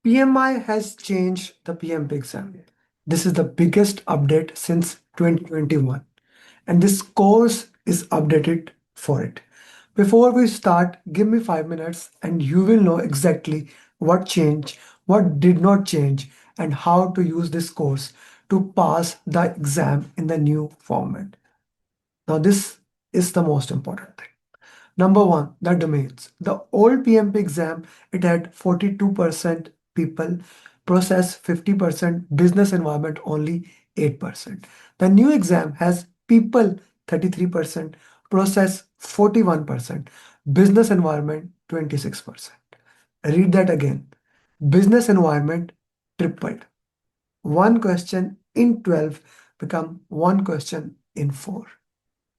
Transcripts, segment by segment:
PMI has changed the PMP exam. This is the biggest update since 2021, and this course is updated for it. Before we start, give me 5 minutes and you will know exactly what changed, what did not change, and how to use this course to pass the exam in the new format. Now, this is the most important thing. Number one, the domains. The old PMP exam, it had 42% people, process 50%, business environment only 8%. The new exam has people 33%, process 41%, business environment 26%. Read that again. Business environment tripled. One question in 12 become one question in 4.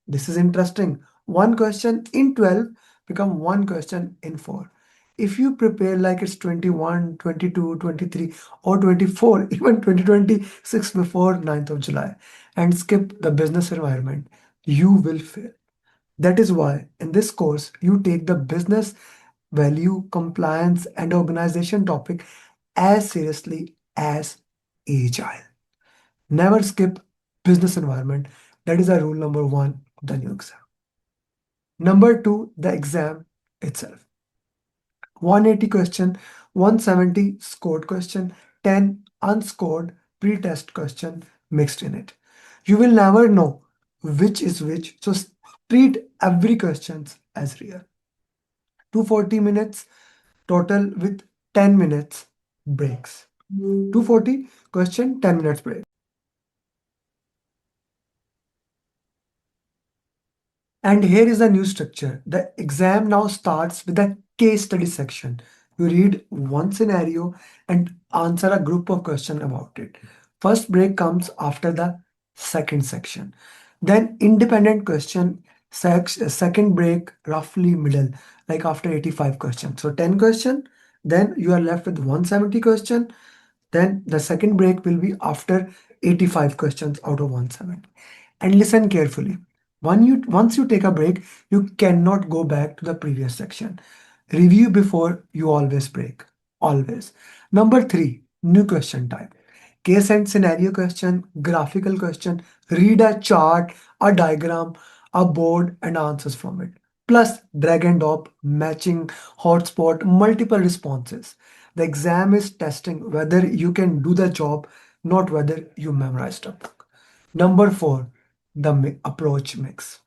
This is interesting. One question in 12 become one question in 4. If you prepare like it's 21, 22, 23, or 24, even 2026 before 9th of July, and skip the business environment, you will fail. That is why in this course, you take the business, value, compliance, and organization topic as seriously as Agile. Never skip business environment. That is a rule number one of the new exam. Number two, the exam itself. 180 question, 170 scored question, 10 unscored pre-test question mixed in it. You will never know which is which, so treat every question as real. 240 minutes total with 10 minutes breaks. 240 question, 10 minutes break. And here is the new structure. The exam now starts with the case study section. You read one scenario and answer a group of questions about it. First break comes after the second section. Then independent question, second break roughly middle, like after 85 questions. So 10 question, then you are left with 170 question. Then the second break will be after 85 questions out of 170. And listen carefully. Once you take a break, you cannot go back to the previous section. Review before you always break. Always. Number three, new question type. Case and scenario question, graphical question, read a chart, a diagram, a board, and answers from it. Plus, drag and drop, matching, hotspot, multiple responses. The exam is testing whether you can do the job, not whether you memorized a book. Number four, the approach mix.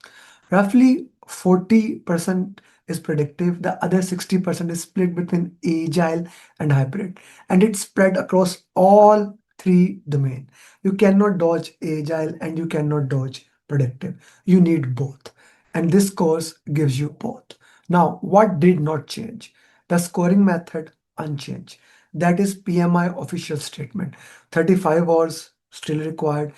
Roughly 40% is predictive, the other 60% is split between agile and hybrid, and it's spread across all three domains. You cannot dodge agile and you cannot dodge predictive. You need both, and this course gives you both. Now, what did not change? The scoring method unchanged. That is PMI official statement. 35 hours still required.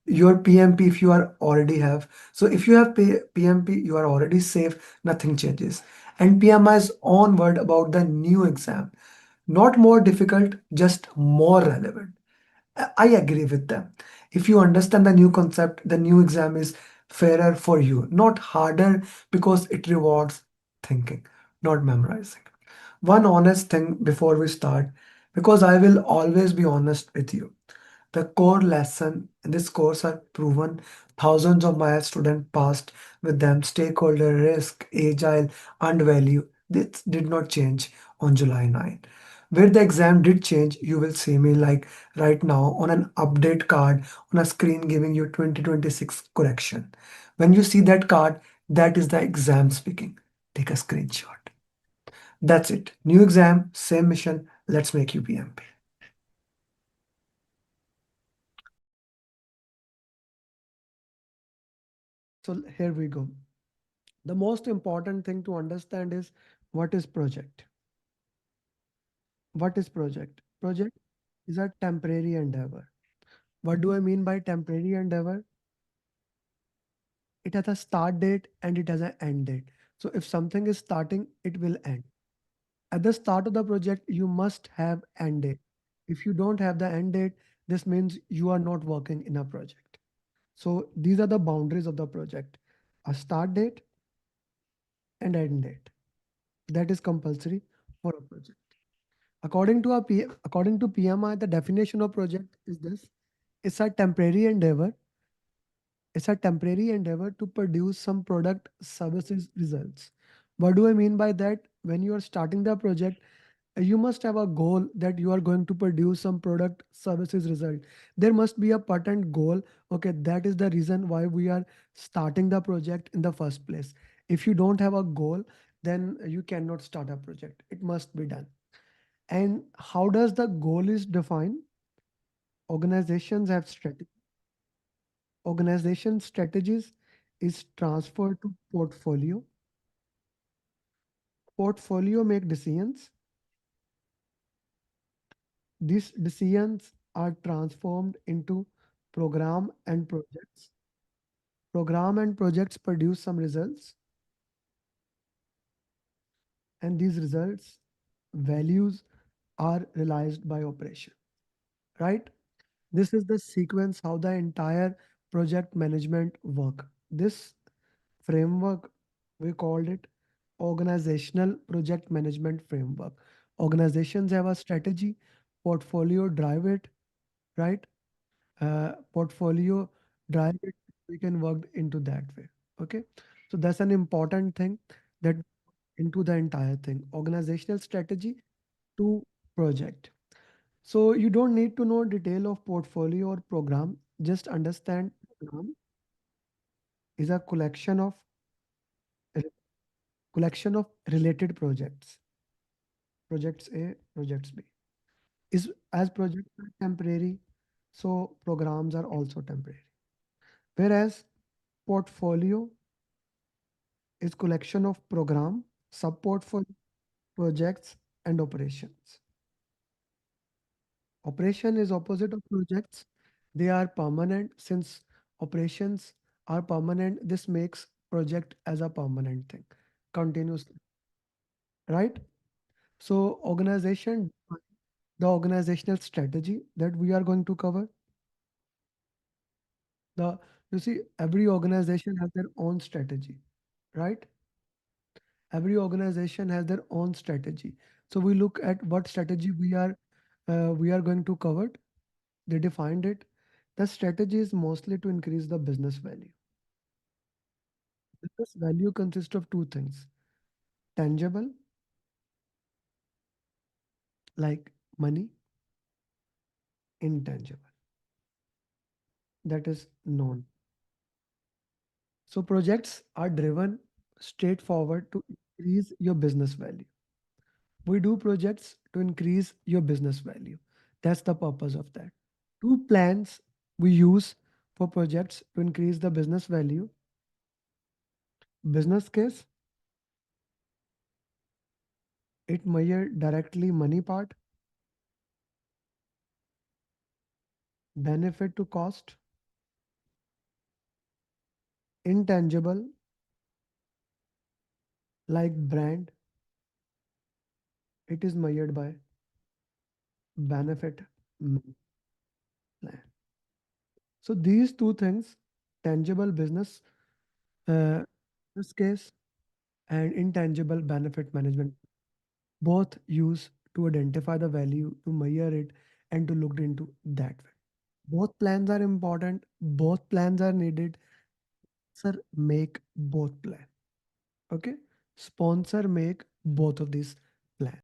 Your PMP, if you are already have, so if you have PMP, you are already safe, nothing changes. And PMI's own word about the new exam, not more difficult, just more relevant. I agree with them. If you understand the new concept, the new exam is fairer for you, not harder, because it rewards thinking, not memorizing. One honest thing before we start, because I will always be honest with you. The core lesson in this course are proven. Thousands of my students passed with them. Stakeholder, risk, agile, and value. This did not change on July 9. Where the exam did change, you will see me like right now on an update card on a screen giving you 2026 correction. When you see that card, that is the exam speaking. Take a screenshot. That's it. New exam, same mission. Let's make you PMP. So here we go. The most important thing to understand is what is project. What is project? Project is a temporary endeavor. What do I mean by temporary endeavor? It has a start date and it has an end date. So if something is starting, it will end. At the start of the project, you must have end date. If you don't have the end date, this means you are not working in a project. So these are the boundaries of the project: a start date and end date. That is compulsory for a project. According to PMI, the definition of project is this: it's a temporary endeavor. It's a temporary endeavor to produce some product, services, results. What do I mean by that? When you are starting the project, you must have a goal that you are going to produce some product, services, result. There must be a patent goal. Okay, that is the reason why we are starting the project in the first place. If you don't have a goal, then you cannot start a project. It must be done. And how does the goal is defined? Organizations have strategy. Organization strategies is transferred to portfolio. Portfolio make decisions. These decisions are transformed into program and projects. Program and projects produce some results, and these results, values, are realized by operation. Right? This is the sequence how the entire project management work. This framework, we called it organizational project management framework. Organizations have a strategy, portfolio drive it, right? Portfolio drive it, we can work into that way. Okay. So that's an important thing that into the entire thing. Organizational strategy to project. So you don't need to know detail of portfolio or program. Just understand program is a collection of related projects. Projects A, projects B. Is as projects are temporary, so programs are also temporary. Whereas portfolio is collection of program, sub-portfolio, projects, and operations. Operation is opposite of projects. They are permanent. Since operations are permanent, this makes project as a permanent thing, continuously, right? So the organizational strategy that we are going to cover, the you see, every organization has their own strategy, right? Every organization has their own strategy. So we look at what strategy we are going to cover. They defined it. The strategy is mostly to increase the business value. Business value consists of two things: tangible, like money; intangible, that is known. So projects are driven straightforward to increase your business value. We do projects to increase your business value. That's the purpose of that. Two plans we use for projects to increase the business value: business case, it measure directly money part; benefit to cost, intangible, like brand, it is measured by benefit plan. So these two things, tangible business case and intangible benefit management, both use to identify the value, to measure it, and to look into that way. Both plans are important. Both plans are needed. Sir, make both plan. Okay. Sponsor make both of these plans.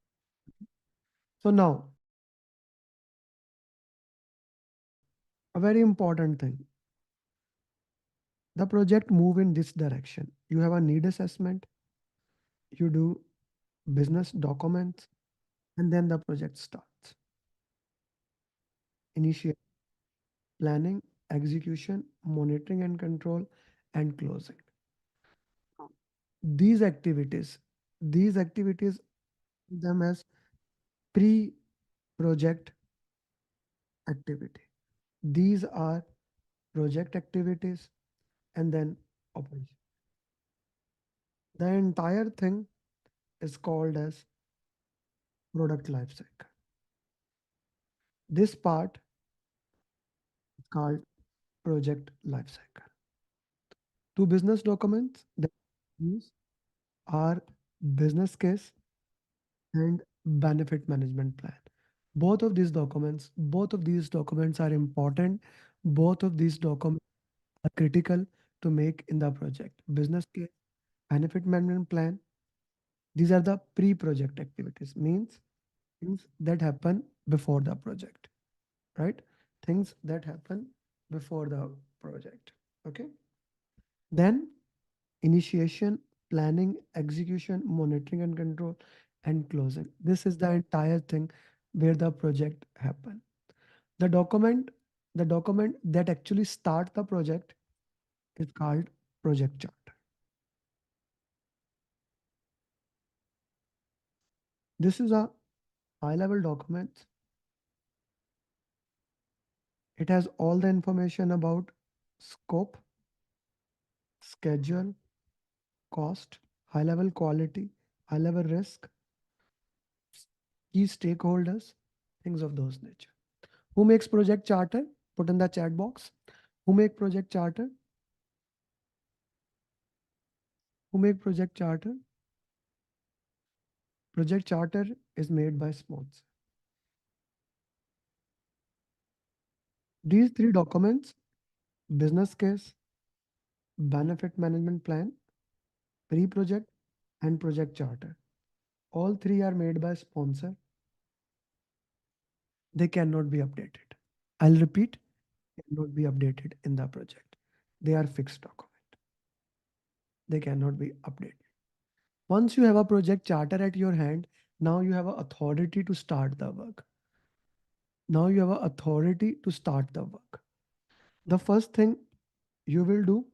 So now, a very important thing, the project move in this direction. You have a need assessment, you do business documents, and then the project starts. Initiate planning, execution, monitoring and control, and closing. These activities, these activities, them as pre-project activity. These are project activities and then operation. The entire thing is called as product lifecycle. This part is called project lifecycle. Two business documents that we use are business case and benefit management plan. Both of these documents are important. Both of these documents are critical to make in the project. Business case, benefit management plan. These are the pre-project activities, means things that happen before the project, right? Things that happen before the project. Okay. Then initiation, planning, execution, monitoring and control, and closing. This is the entire thing where the project happen. The document, the document that actually start the project is called project chart. This is a high level document. It has all the information about scope, schedule, cost, high level quality, high level risk, key stakeholders, things of those nature. Who makes project charter? Put in the chat box. Who make project charter? Who make project charter? Project charter is made by sponsor. These three documents, business case, benefit management plan, pre-project, and project charter. All three are made by sponsor. They cannot be updated. I'll repeat, cannot be updated in the project. They are fixed document. They cannot be updated. Once you have a project charter at your hand, now you have a authority to start the work. Now you have a authority to start the work. The first thing you will do,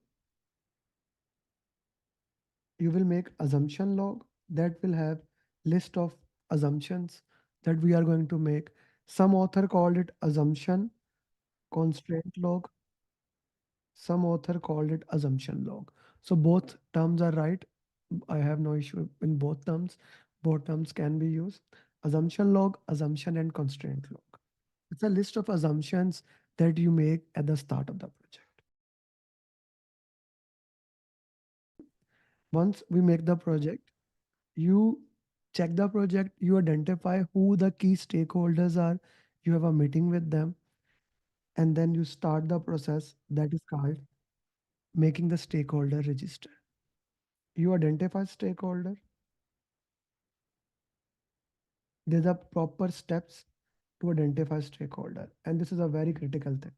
you will make assumption log that will have list of assumptions that we are going to make. Some author called it assumption constraint log. Some author called it assumption log. So both terms are right. I have no issue in both terms. Both terms can be used. Assumption log, assumption and constraint log. It's a list of assumptions that you make at the start of the project. Once we make the project, you check the project, you identify who the key stakeholders are, you have a meeting with them, and then you start the process that is called making the stakeholder register. You identify stakeholder, there's a proper steps to identify stakeholder, and this is a very critical thing.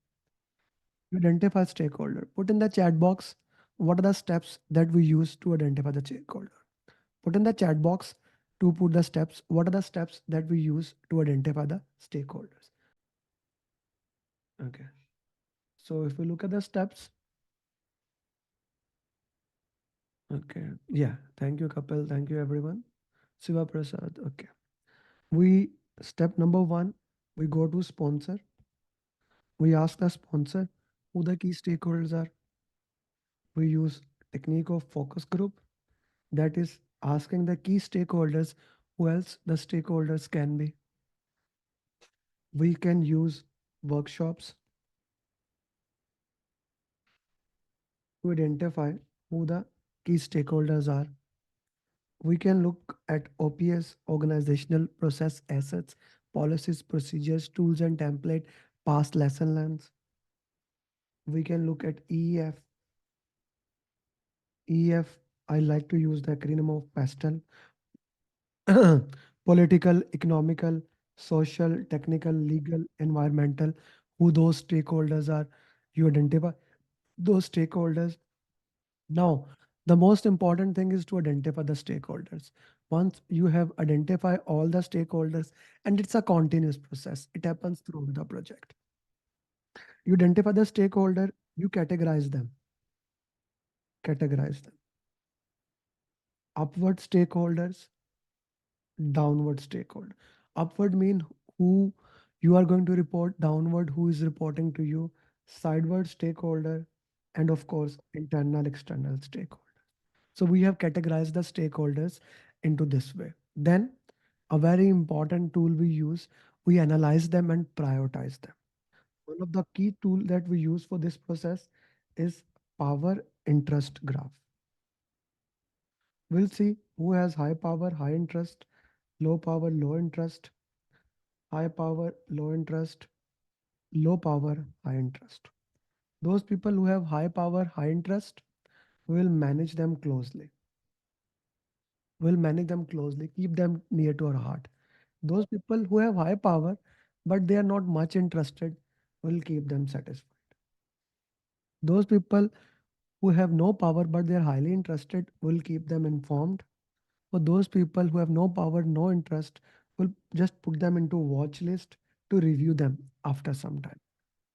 You identify stakeholder. Put in the chat box what are the steps that we use to identify the stakeholder. Put in the chat box to put the steps. What are the steps that we use to identify the stakeholders? Okay. So if we look at the steps, okay. Yeah. Thank you, Kapil. Thank you, everyone. Siva Prasad. Okay. We step number one, we go to sponsor. We ask the sponsor who the key stakeholders are. We use technique of focus group, that is asking the key stakeholders who else the stakeholders can be. We can use workshops to identify who the key stakeholders are. We can look at OPS, organizational process assets, policies, procedures, tools and template, past lesson learns. We can look at EEF. EEF, I like to use the acronym of PASTEL. Political, economical, social, technical, legal, environmental, who those stakeholders are. You identify those stakeholders. Now, the most important thing is to identify the stakeholders. Once you have identified all the stakeholders, and it's a continuous process, it happens through the project. You identify the stakeholder, you categorize them. Upward stakeholders, downward stakeholder. Upward mean who you are going to report, downward who is reporting to you, sideward stakeholder, and of course, internal, external stakeholder. So we have categorized the stakeholders into this way. Then a very important tool we use, we analyze them and prioritize them. One of the key tool that we use for this process is power interest graph. We'll see who has high power, high interest. low power, low interest, high power, low interest, low power, high interest. Those people who have high power, high interest, will manage them closely. Will manage them closely, keep them near to our heart. Those people who have high power, but they are not much interested, will keep them satisfied. Those people who have no power, but they are highly interested, will keep them informed. For those people who have no power, no interest, will just put them into watch list to review them after some time,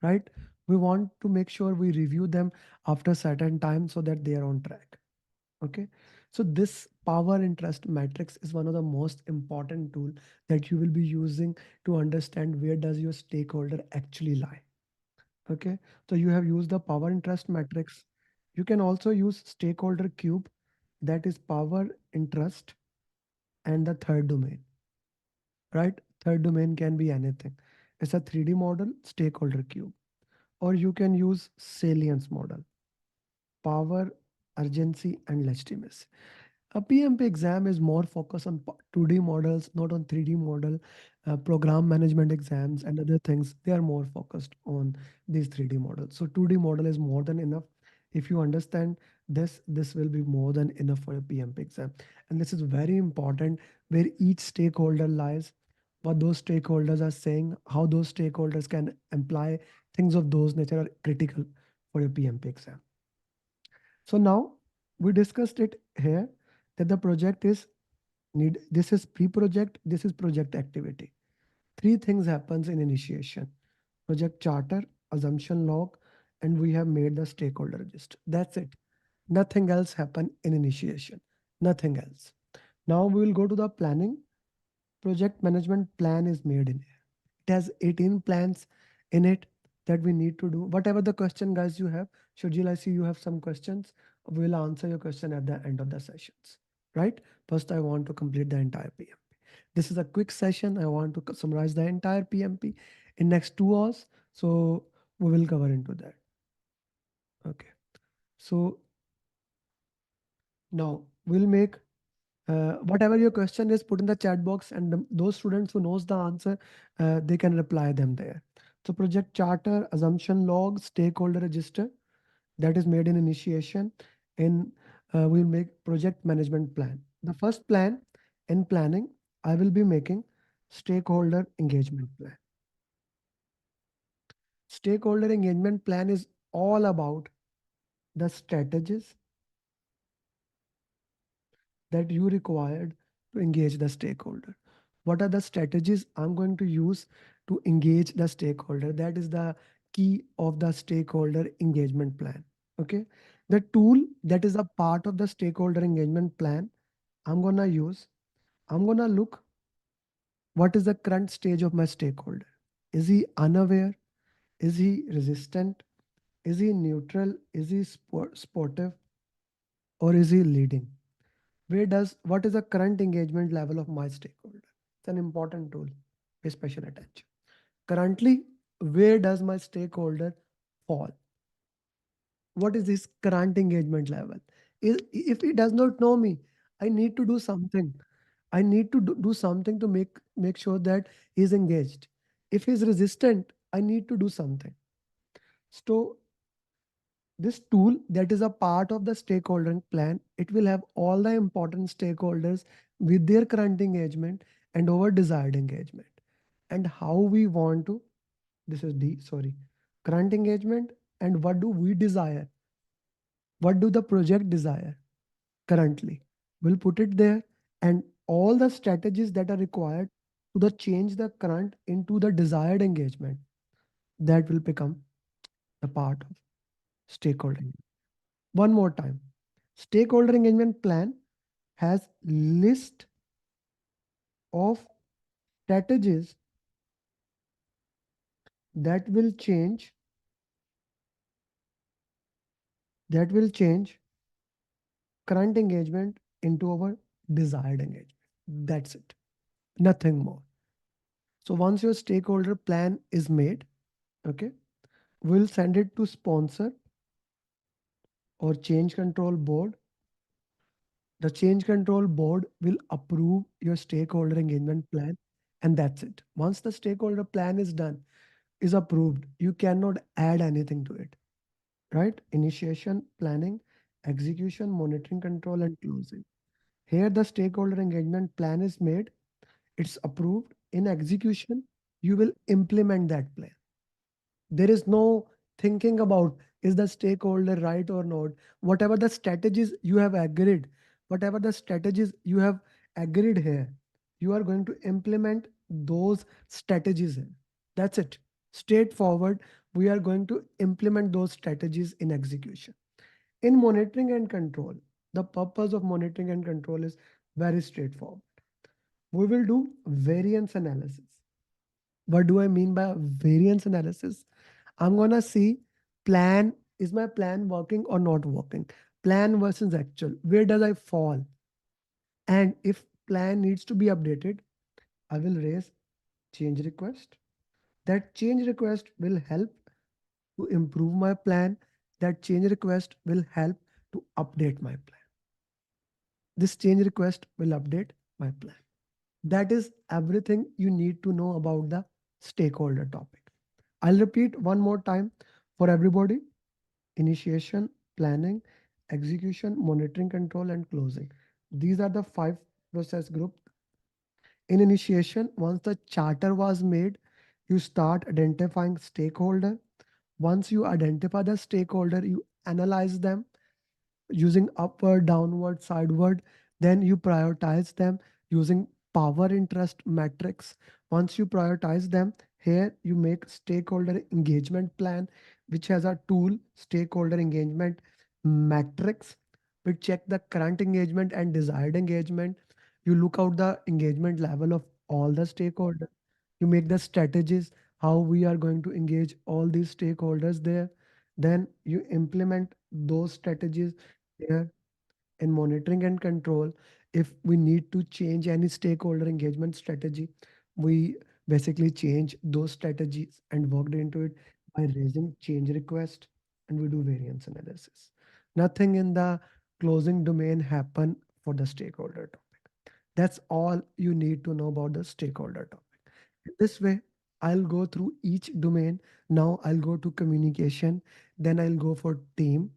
right? We want to make sure we review them after certain time so that they are on track. Okay. So this power interest matrix is one of the most important tool that you will be using to understand where does your stakeholder actually lie. Okay. So you have used the power interest matrix. You can also use stakeholder cube, that is power interest and the third domain, right? Third domain can be anything. It's a 3D model, stakeholder cube, or you can use salience model, power, urgency, and legitimacy. A PMP exam is more focused on 2D models, not on 3D model. Program management exams and other things, they are more focused on these 3D models. So 2D model is more than enough. If you understand this, this will be more than enough for a PMP exam. And this is very important where each stakeholder lies, what those stakeholders are saying, how those stakeholders can imply things of those nature are critical for a PMP exam. So now we discussed it here that the project is need, this is pre-project, this is project activity. Three things happens in initiation: project charter, assumption log, and we have made the stakeholder register. That's it. Nothing else happen in initiation. Nothing else. Now we will go to the planning. Project management plan is made in here. It has 18 plans in it that we need to do. Whatever the question, guys, you have, Shurjil, I see you have some questions. We'll answer your question at the end of the sessions, right? First, I want to complete the entire PMP. This is a quick session. I want to summarize the entire PMP in next 2 hours. So we will cover into that. Okay. So now we'll make whatever your question is, put in the chat box, and those students who knows the answer, they can reply them there. So project charter, assumption log, stakeholder register, that is made in initiation. In we'll make project management plan. The first plan in planning, I will be making stakeholder engagement plan. Stakeholder engagement plan is all about the strategies that you required to engage the stakeholder. What are the strategies I'm going to use to engage the stakeholder? That is the key of the stakeholder engagement plan. Okay. The tool that is a part of the stakeholder engagement plan I'm going to use, I'm going to look what is the current stage of my stakeholder. Is he unaware? Is he resistant? Is he neutral? Is he sportive? Or is he leading? What is the current engagement level of my stakeholder? It's an important tool. Pay special attention. Currently, where does my stakeholder fall? What is his current engagement level? If he does not know me, I need to do something. I need to do something to make sure that he's engaged. If he's resistant, I need to do something. So this tool that is a part of the stakeholder plan, it will have all the important stakeholders with their current engagement and our desired engagement. And how we want to, this is the, sorry, current engagement and what do we desire? What do the project desire currently? We'll put it there and all the strategies that are required to the change the current into the desired engagement, that will become the part of stakeholder. One more time. Stakeholder engagement plan has list of strategies that will change that will change current engagement into our desired engagement. That's it. Nothing more. So once your stakeholder plan is made, okay, we'll send it to sponsor or change control board The change control board will approve your stakeholder engagement plan, and that's it. Once the stakeholder plan is done, is approved, you cannot add anything to it, right? Initiation, planning, execution, monitoring, control, and closing. Here, the stakeholder engagement plan is made, it's approved. In execution, you will implement that plan. There is no thinking about is the stakeholder right or not. Whatever the strategies you have agreed, whatever the strategies you have agreed here, you are going to implement those strategies here. That's it. Straightforward. We are going to implement those strategies in execution. In monitoring and control, the purpose of monitoring and control is very straightforward. We will do variance analysis. What do I mean by variance analysis? I'm gonna see plan, is my plan working or not working? Plan versus actual. Where does I fall? And if plan needs to be updated, I will raise change request. That change request will help to improve my plan. That change request will help to update my plan. This change request will update my plan. That is everything you need to know about the stakeholder topic. I'll repeat one more time for everybody: initiation, planning, execution, monitoring, control, and closing. These are the five process group. In initiation, once the charter was made, you start identifying stakeholder. Once you identify the stakeholder, you analyze them using upward, downward, sideward. Then you prioritize them using power interest matrix. Once you prioritize them, here you make stakeholder engagement plan, which has a tool, stakeholder engagement matrix, which check the current engagement and desired engagement. You look out the engagement level of all the stakeholders. You make the strategies how we are going to engage all these stakeholders there. Then you implement those strategies there. In monitoring and control, if we need to change any stakeholder engagement strategy, we basically change those strategies and worked into it by raising change request, and we do variance analysis. Nothing in the closing domain happen for the stakeholder topic. That's all you need to know about the stakeholder topic. This way, I'll go through each domain. Now I'll go to communication, then I'll go for team.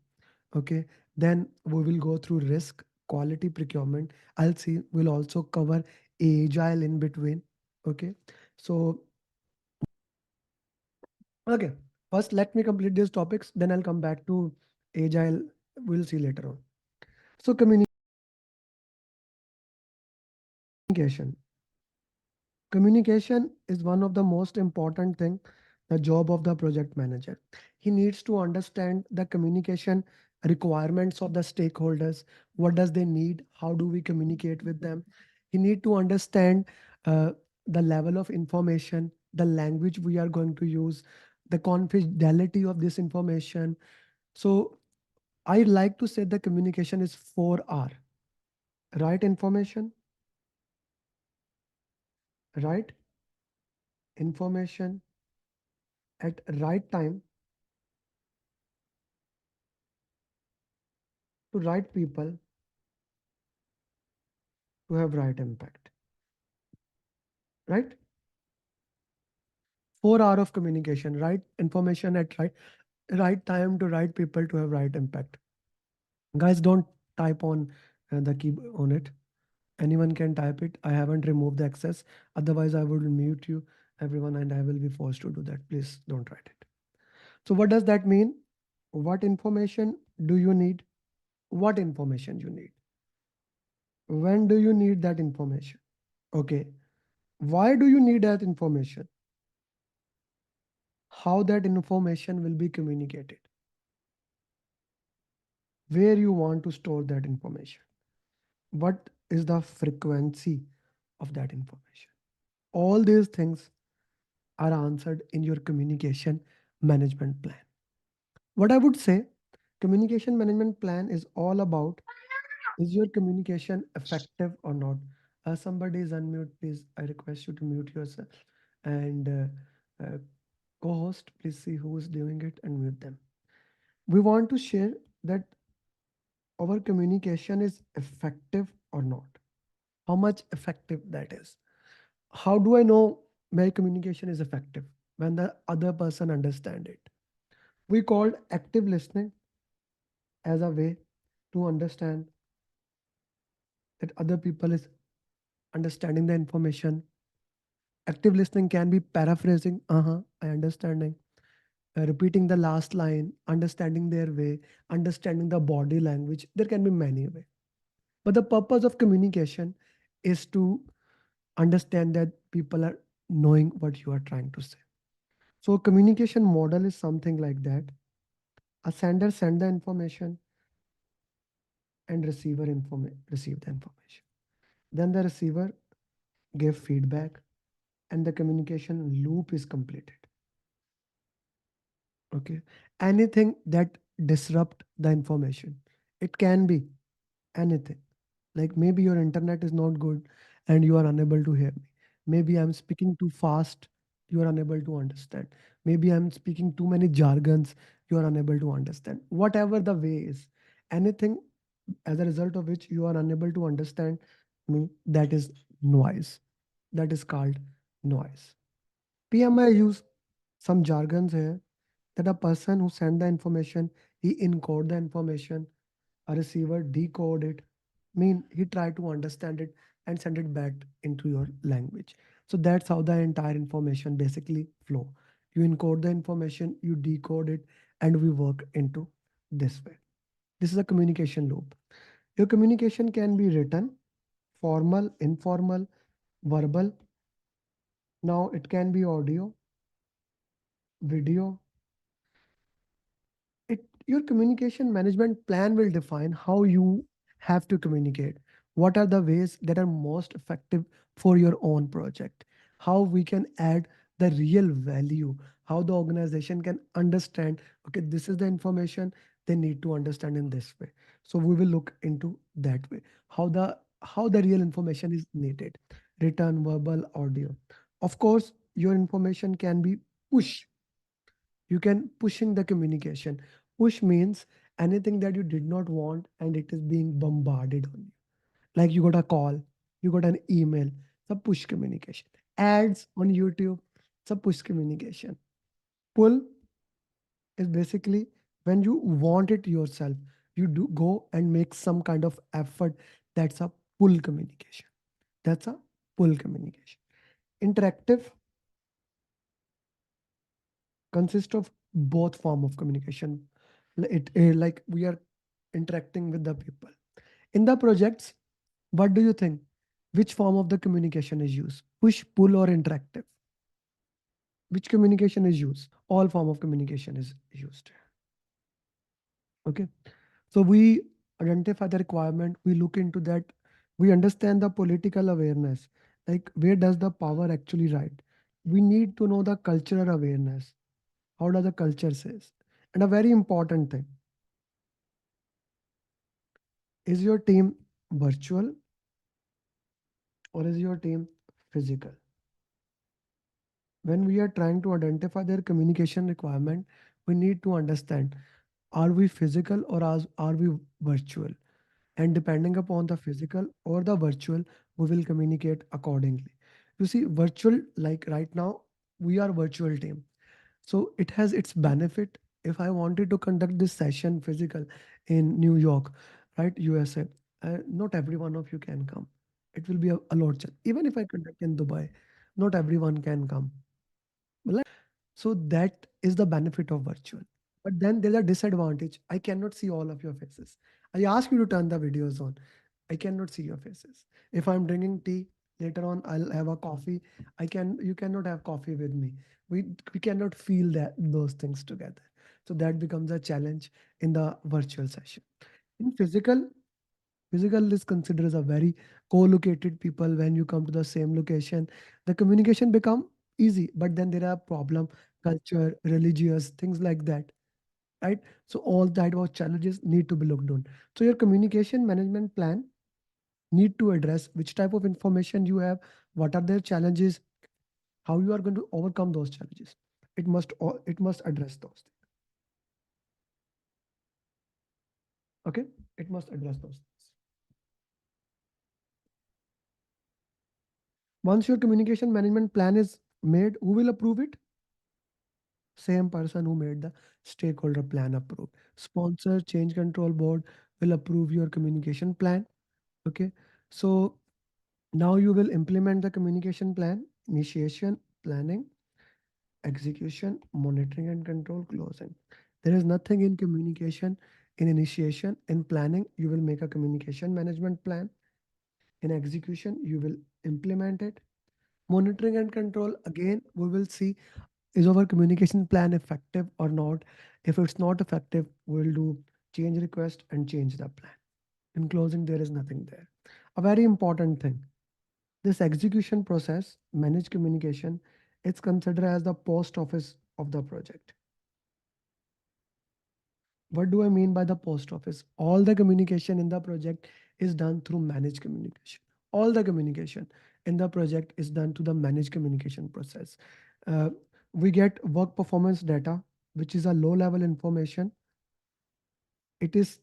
Okay. Then we will go through risk, quality, procurement. I'll see, we'll also cover agile in between. Okay. So, okay. First, let me complete these topics. Then I'll come back to agile. We'll see later on. So, communication. Communication is one of the most important thing, the job of the project manager. He needs to understand the communication requirements of the stakeholders. What does they need? How do we communicate with them? He need to understand uh, the level of information, the language we are going to use, the confidentiality of this information. So I like to say the communication is 4R: right information, right information at right time to right people to have right impact, right? 4R of communication: right information at right time to right people to have right impact. Guys, don't type on the key on it. Anyone can type it. I haven't removed the access. Otherwise, I would mute you, everyone, and I will be forced to do that. Please don't write it. So, what does that mean? What information do you need? What information you need? When do you need that information? Okay. Why do you need that information? How that information will be communicated, where you want to store that information, what is the frequency of that information. All these things are answered in your communication management plan. What I would say, communication management plan is all about, is your communication effective or not? Somebody is unmute, please. I request you to mute yourself. And co-host, please see who is doing it and mute them. We want to share that our communication is effective or not. How much effective that is. How do I know my communication is effective? When the other person understand it. We called active listening as a way to understand that other people is understanding the information. Active listening can be paraphrasing, I understanding, repeating the last line, understanding their way, understanding the body language. There can be many ways. But the purpose of communication is to understand that people are knowing what you are trying to say. So communication model is something like that. A sender send the information and receive the information. Then the receiver give feedback and the communication loop is completed. Okay. Anything that disrupt the information. It can be anything. Like maybe your internet is not good and you are unable to hear me. Maybe I'm speaking too fast, you are unable to understand. Maybe I'm speaking too many jargons, you are unable to understand. Whatever the way is, anything as a result of which you are unable to understand me, that is noise. That is called noise. PMI use some jargons here that a person who send the information, he encode the information, a receiver decode it, mean he try to understand it and send it back into your language. So that's how the entire information basically flow. You encode the information, you decode it, and we work into this way. This is a communication loop. Your communication can be written, formal, informal, verbal. Now it can be audio, video. It your communication management plan will define how you have to communicate. What are the ways that are most effective for your own project? How we can add the real value, how the organization can understand, okay, this is the information they need to understand in this way. So we will look into that way. How the real information is needed, written, verbal, audio. Of course, your information can be push. You can pushing the communication. Push means anything that you did not want and it is being bombarded on you. Like you got a call, you got an email, it's a push communication. Ads on YouTube, it's a push communication. Pull is basically when you want it yourself, you do go and make some kind of effort. That's a pull communication. That's a pull communication. Interactive consists of both form of communication. Like we are interacting with the people in the projects. What do you think, which form of the communication is used, push, pull, or interactive? Which communication is used? All form of communication is used. Okay, so we identify the requirement, we look into that, we understand the political awareness, like where does the power actually ride. We need to know the cultural awareness, how does the culture says. And a very important thing, is your team virtual or is your team physical? When we are trying to identify their communication requirement, we need to understand, are we physical or are we virtual? And depending upon the physical or the virtual, we will communicate accordingly. You see, virtual, like right now, we are virtual team. So it has its benefit. If I wanted to conduct this session physical in New York, right, USA, not every one of you can come. It will be a lot. Even if I conduct in Dubai, not everyone can come. So that is the benefit of virtual. But then there's a disadvantage. I cannot see all of your faces. I ask you to turn the videos on. I cannot see your faces. If I'm drinking tea, later on I'll have a coffee. You cannot have coffee with me. We cannot feel that those things together. So that becomes a challenge in the virtual session. In physical is considered as a very co-located people. When you come to the same location, the communication become easy, but then there are problem, culture, religious things like that, right? So all that was challenges need to be looked on. So your communication management plan need to address which type of information you have, what are their challenges, how you are going to overcome those challenges. It must address those things. Okay. It must address those things. Once your communication management plan is made, who will approve it? Same person who made the stakeholder plan approve. Sponsor change control board will approve your communication plan. Okay. So now you will implement the communication plan, initiation, planning, execution, monitoring and control, closing. There is nothing in communication, in initiation, in planning, you will make a communication management plan. In execution, you will implement it. Monitoring and control, again, we will see is our communication plan effective or not. If it's not effective, we'll do change request and change the plan. In closing, there is nothing there. A very important thing, this execution process, managed communication, it's considered as the post office of the project. What do I mean by the post office? All the communication in the project is done through managed communication. All the communication in the project is done to the managed communication process. Uh, we get work performance data, which is a low level information. It is,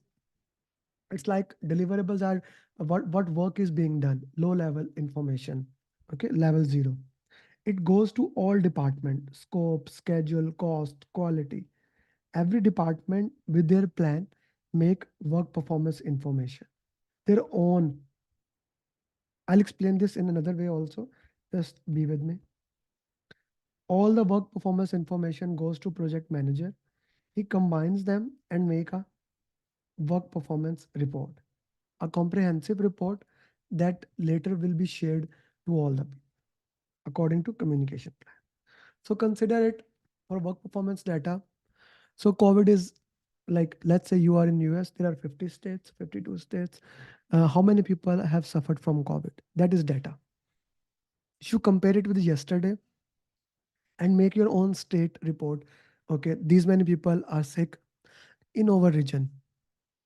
it's like deliverables are what work is being done, low level information. Okay, level zero. It goes to all department, scope, schedule, cost, quality. Every department with their plan make work performance information their own. I'll explain this in another way also. Just be with me. All the work performance information goes to project manager. He combines them and make a work performance report, a comprehensive report that later will be shared to all the people according to communication plan. So consider it for work performance data. So COVID is like, let's say you are in US, there are 50 states, 52 states. How many people have suffered from COVID? That is data. If you compare it with yesterday and make your own state report, okay, these many people are sick in our region.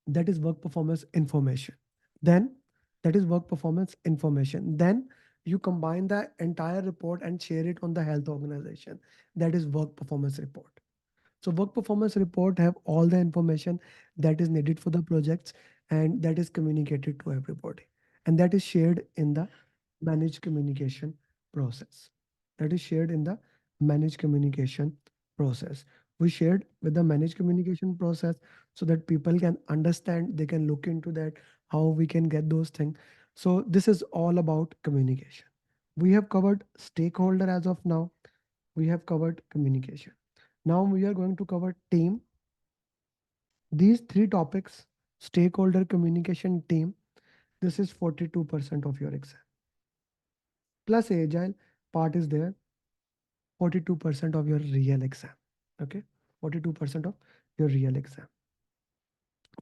That is work performance information. Then that is work performance information. Then you combine the entire report and share it on the health organization. That is work performance report. So work performance report have all the information that is needed for the projects and that is communicated to everybody. And that is shared in the managed communication process. That is shared in the managed communication process. We shared with the managed communication process so that people can understand, they can look into that, how we can get those things. So this is all about communication. We have covered stakeholder as of now. We have covered communication. Now we are going to cover team. These three topics, stakeholder, communication, team, this is 42% of your exam. Plus agile part is there, 42% of your real exam. Okay, 42% of your real exam.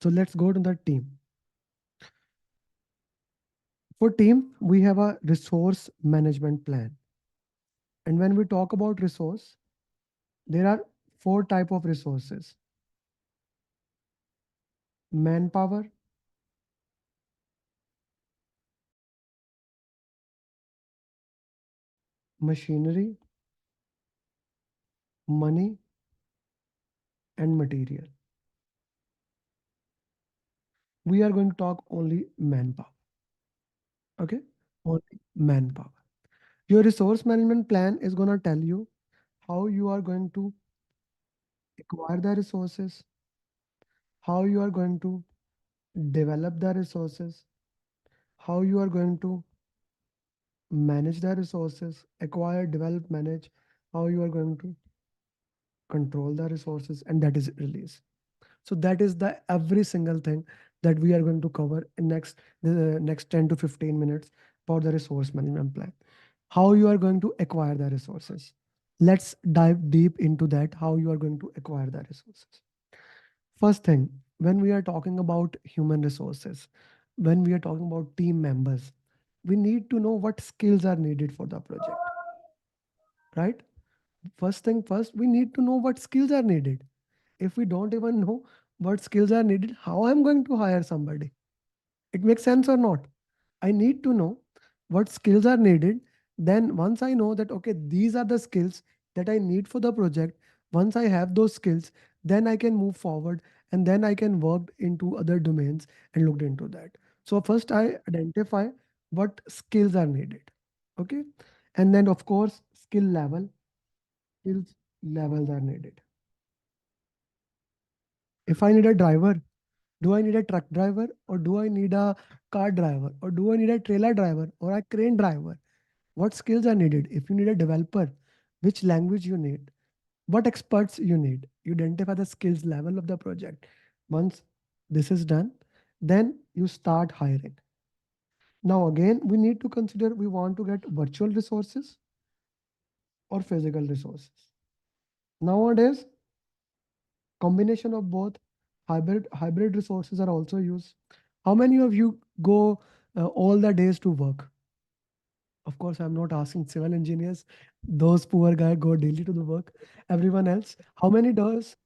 So let's go to the team. For team, we have a resource management plan. And when we talk about resource, there are four type of resources: manpower, machinery, money, and material. We are going to talk only manpower. Okay, only manpower. Your resource management plan is going to tell you how you are going to acquire the resources, how you are going to develop the resources, how you are going to manage the resources, acquire, develop, manage, how you are going to control the resources, and that is release. So that is the every single thing that we are going to cover in the next 10 to 15 minutes for the resource management plan. How you are going to acquire the resources. Let's dive deep into that, how you are going to acquire the resources. First thing, when we are talking about human resources, when we are talking about team members, we need to know what skills are needed for the project, right? First thing first, we need to know what skills are needed. If we don't even know what skills are needed, how I'm going to hire somebody? It makes sense or not? I need to know what skills are needed. Then once I know that, okay, these are the skills that I need for the project, once I have those skills, then I can move forward and then I can work into other domains and looked into that. So first I identify what skills are needed. Okay. And then of course skills levels are needed. If I need a driver, do I need a truck driver, or do I need a car driver, or do I need a trailer driver or a crane driver? What skills are needed? If you need a developer, which language you need, what experts you need. You identify the skills level of the project. Once this is done, then you start hiring. Now again, we need to consider, we want to get virtual resources or physical resources. Nowadays, combination of both, hybrid resources are also used. How many of you go all the days to work? Of course, I'm not asking civil engineers. Those poor guy go daily to the work. Everyone else, how many days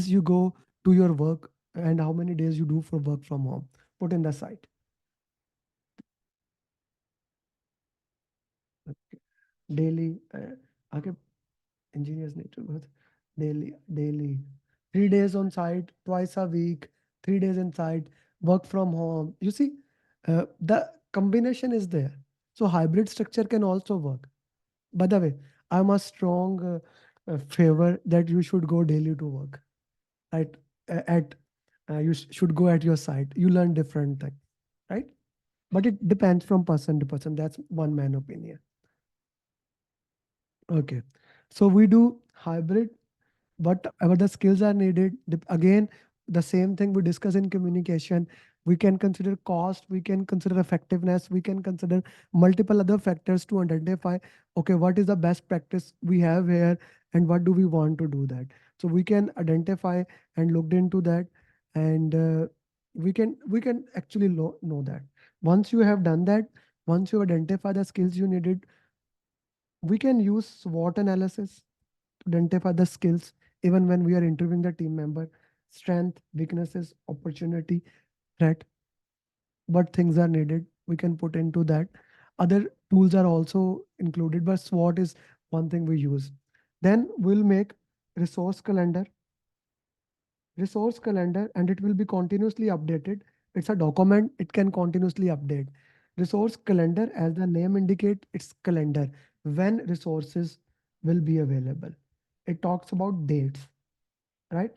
you go to your work, and how many days you do for work from home? Put in the site. Daily. Okay, engineers need to go daily. 3 days on site, twice a week, 3 days inside, work from home. You see, the combination is there. So hybrid structure can also work. By the way, I'm a strong favor that you should go daily to work. Right? At you should go at your site. You learn different things, right? But it depends from person to person. That's one man opinion. Okay, so we do hybrid. Whatever the skills are needed, again, the same thing we discuss in communication. We can consider cost, we can consider effectiveness, we can consider multiple other factors to identify, okay, what is the best practice we have here, and what do we want to do that. So we can identify and looked into that, and we can actually know that. Once you have done that, once you identify the skills you needed, we can use SWOT analysis to identify the skills even when we are interviewing the team member: strength, weaknesses, opportunity, threat. What things are needed, we can put into that. Other tools are also included, but SWOT is one thing we use. Then we'll make resource calendar and it will be continuously updated. It's a document, it can continuously update. Resource calendar, as the name indicate, it's calendar when resources will be available. It talks about dates, right?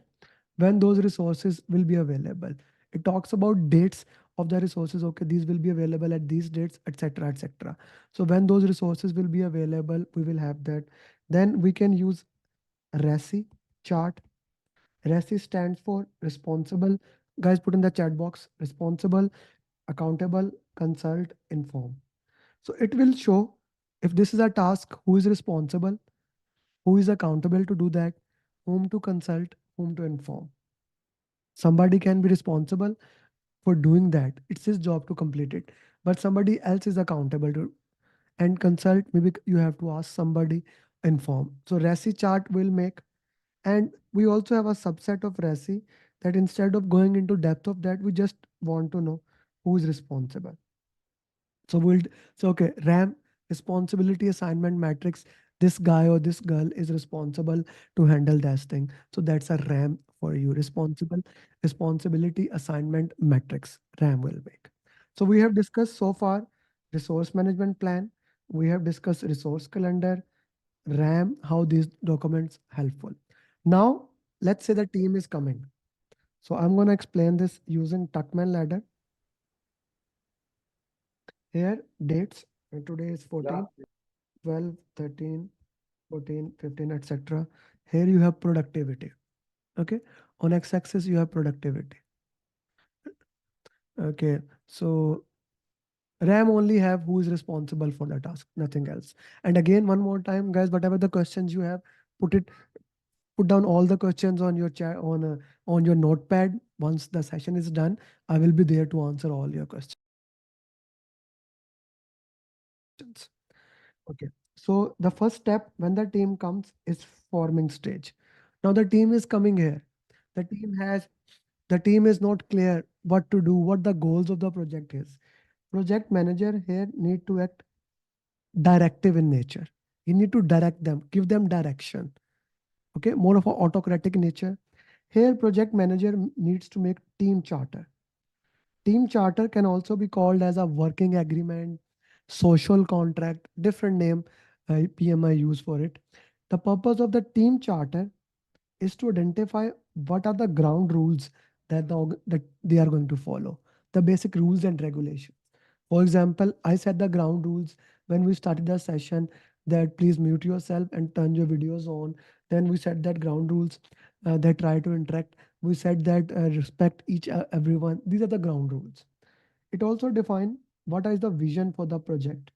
When those resources will be available. It talks about dates of the resources. Okay, these will be available at these dates, etc., etc. So when those resources will be available, we will have that. Then we can use RACI chart. RACI stands for responsible. Guys, put in the chat box: responsible, accountable, consult, inform. So it will show if this is a task, who is responsible, who is accountable to do that, whom to consult, whom to inform. Somebody can be responsible for doing that. It's his job to complete it. But somebody else is accountable to and consult. Maybe you have to ask somebody, inform. So RACI chart will make. And we also have a subset of RACI that instead of going into depth of that, we just want to know who is responsible. So okay, RAM, responsibility assignment matrix. This guy or this girl is responsible to handle that thing. So that's a RAM for you. Responsibility assignment matrix. RAM will make. So we have discussed so far resource management plan. We have discussed resource calendar, RAM, how these documents helpful. Now let's say the team is coming. So I'm going to explain this using Tuckman ladder. Here dates. Today is 14. 12, 13, 14, 15, etc. Here you have productivity. Okay. On x-axis, you have productivity. Okay. So RAM only have who is responsible for the task, nothing else. And again, one more time, guys, whatever the questions you have, put it, put down all the questions on your chat on your notepad. Once the session is done, I will be there to answer all your questions. Okay. So the first step when the team comes is forming stage. Now the team is coming here. The team has the team is not clear what to do, what the goals of the project is. Project manager here need to act directive in nature. You need to direct them, give them direction. Okay, more of an autocratic nature. Here, project manager needs to make team charter. Team charter can also be called as a working agreement, social contract, different name PMI use for it. The purpose of the team charter is to identify what are the ground rules that they are going to follow, the basic rules and regulations. For example, I set the ground rules when we started the session that please mute yourself and turn your videos on. Then we set that ground rules that try to interact. We said that respect each everyone. These are the ground rules. It also define what is the vision for the project,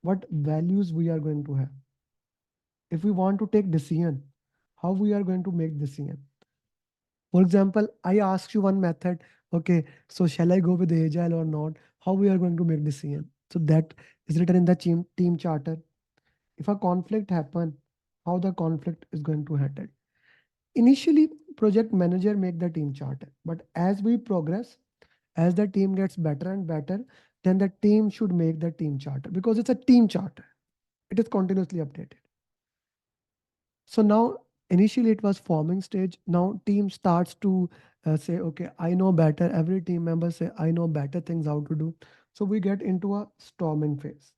what values we are going to have. If we want to take decision, how we are going to make decision. For example, I ask you one method. Okay, so shall I go with agile or not? How we are going to make decision? So that is written in the team charter. If a conflict happen, how the conflict is going to handle. Initially, project manager make the team charter, but as we progress, as the team gets better and better, then the team should make the team charter because it's a team charter. It is continuously updated. So now initially it was forming stage. Now team starts to say, okay, I know better. Every team member say, I know better things how to do. So we get into a storming phase.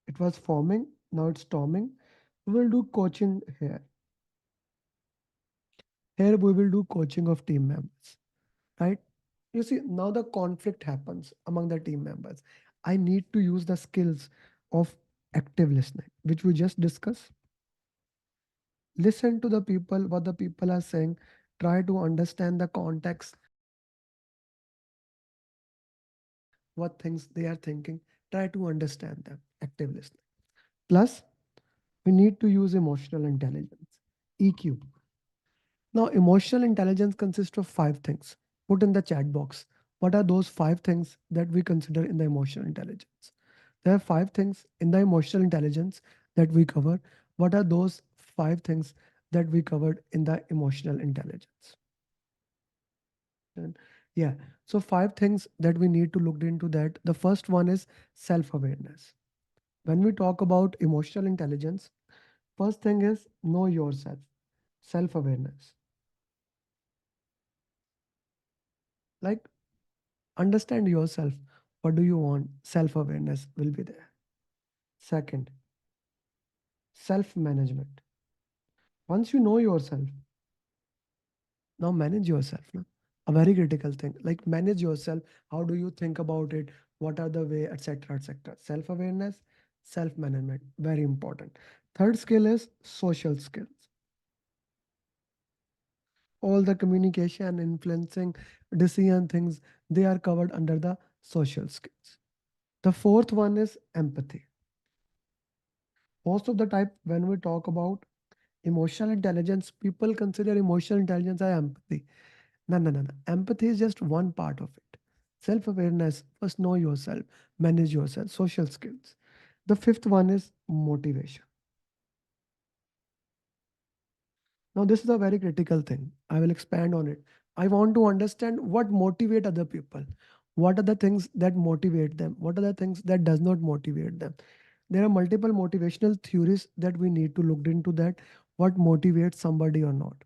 It was forming, now it's storming. We will do coaching here. Here we will do coaching of team members, right? You see, now the conflict happens among the team members. I need to use the skills of active listening, which we just discussed. Listen to the people, what the people are saying, try to understand the context, what things they are thinking, try to understand them, active listening. Plus, we need to use emotional intelligence, EQ. Now, emotional intelligence consists of five things. Put in the chat box. What are those five things that we consider in the emotional intelligence? There are five things in the emotional intelligence that we cover. What are those five things that we covered in the emotional intelligence? And yeah, so five things that we need to look into that. The first one is self-awareness. When we talk about emotional intelligence, first thing is know yourself, self-awareness. Like understand yourself. What do you want? Self-awareness will be there. Second, self-management. Once you know yourself, now manage yourself. No? A very critical thing. Like manage yourself. How do you think about it? What are the way, etc., etc. Self-awareness, self-management, very important. Third skill is social skills. All the communication, influencing, decision things, they are covered under the social skills. The fourth one is empathy. Most of the time, when we talk about emotional intelligence, people consider emotional intelligence as empathy. No, no, no, no. Empathy is just one part of it. Self awareness, first know yourself, manage yourself, social skills. The fifth one is motivation. Now, this is a very critical thing. I will expand on it. I want to understand what motivate other people. What are the things that motivate them? What are the things that does not motivate them? There are multiple motivational theories that we need to look into that. What motivates somebody or not.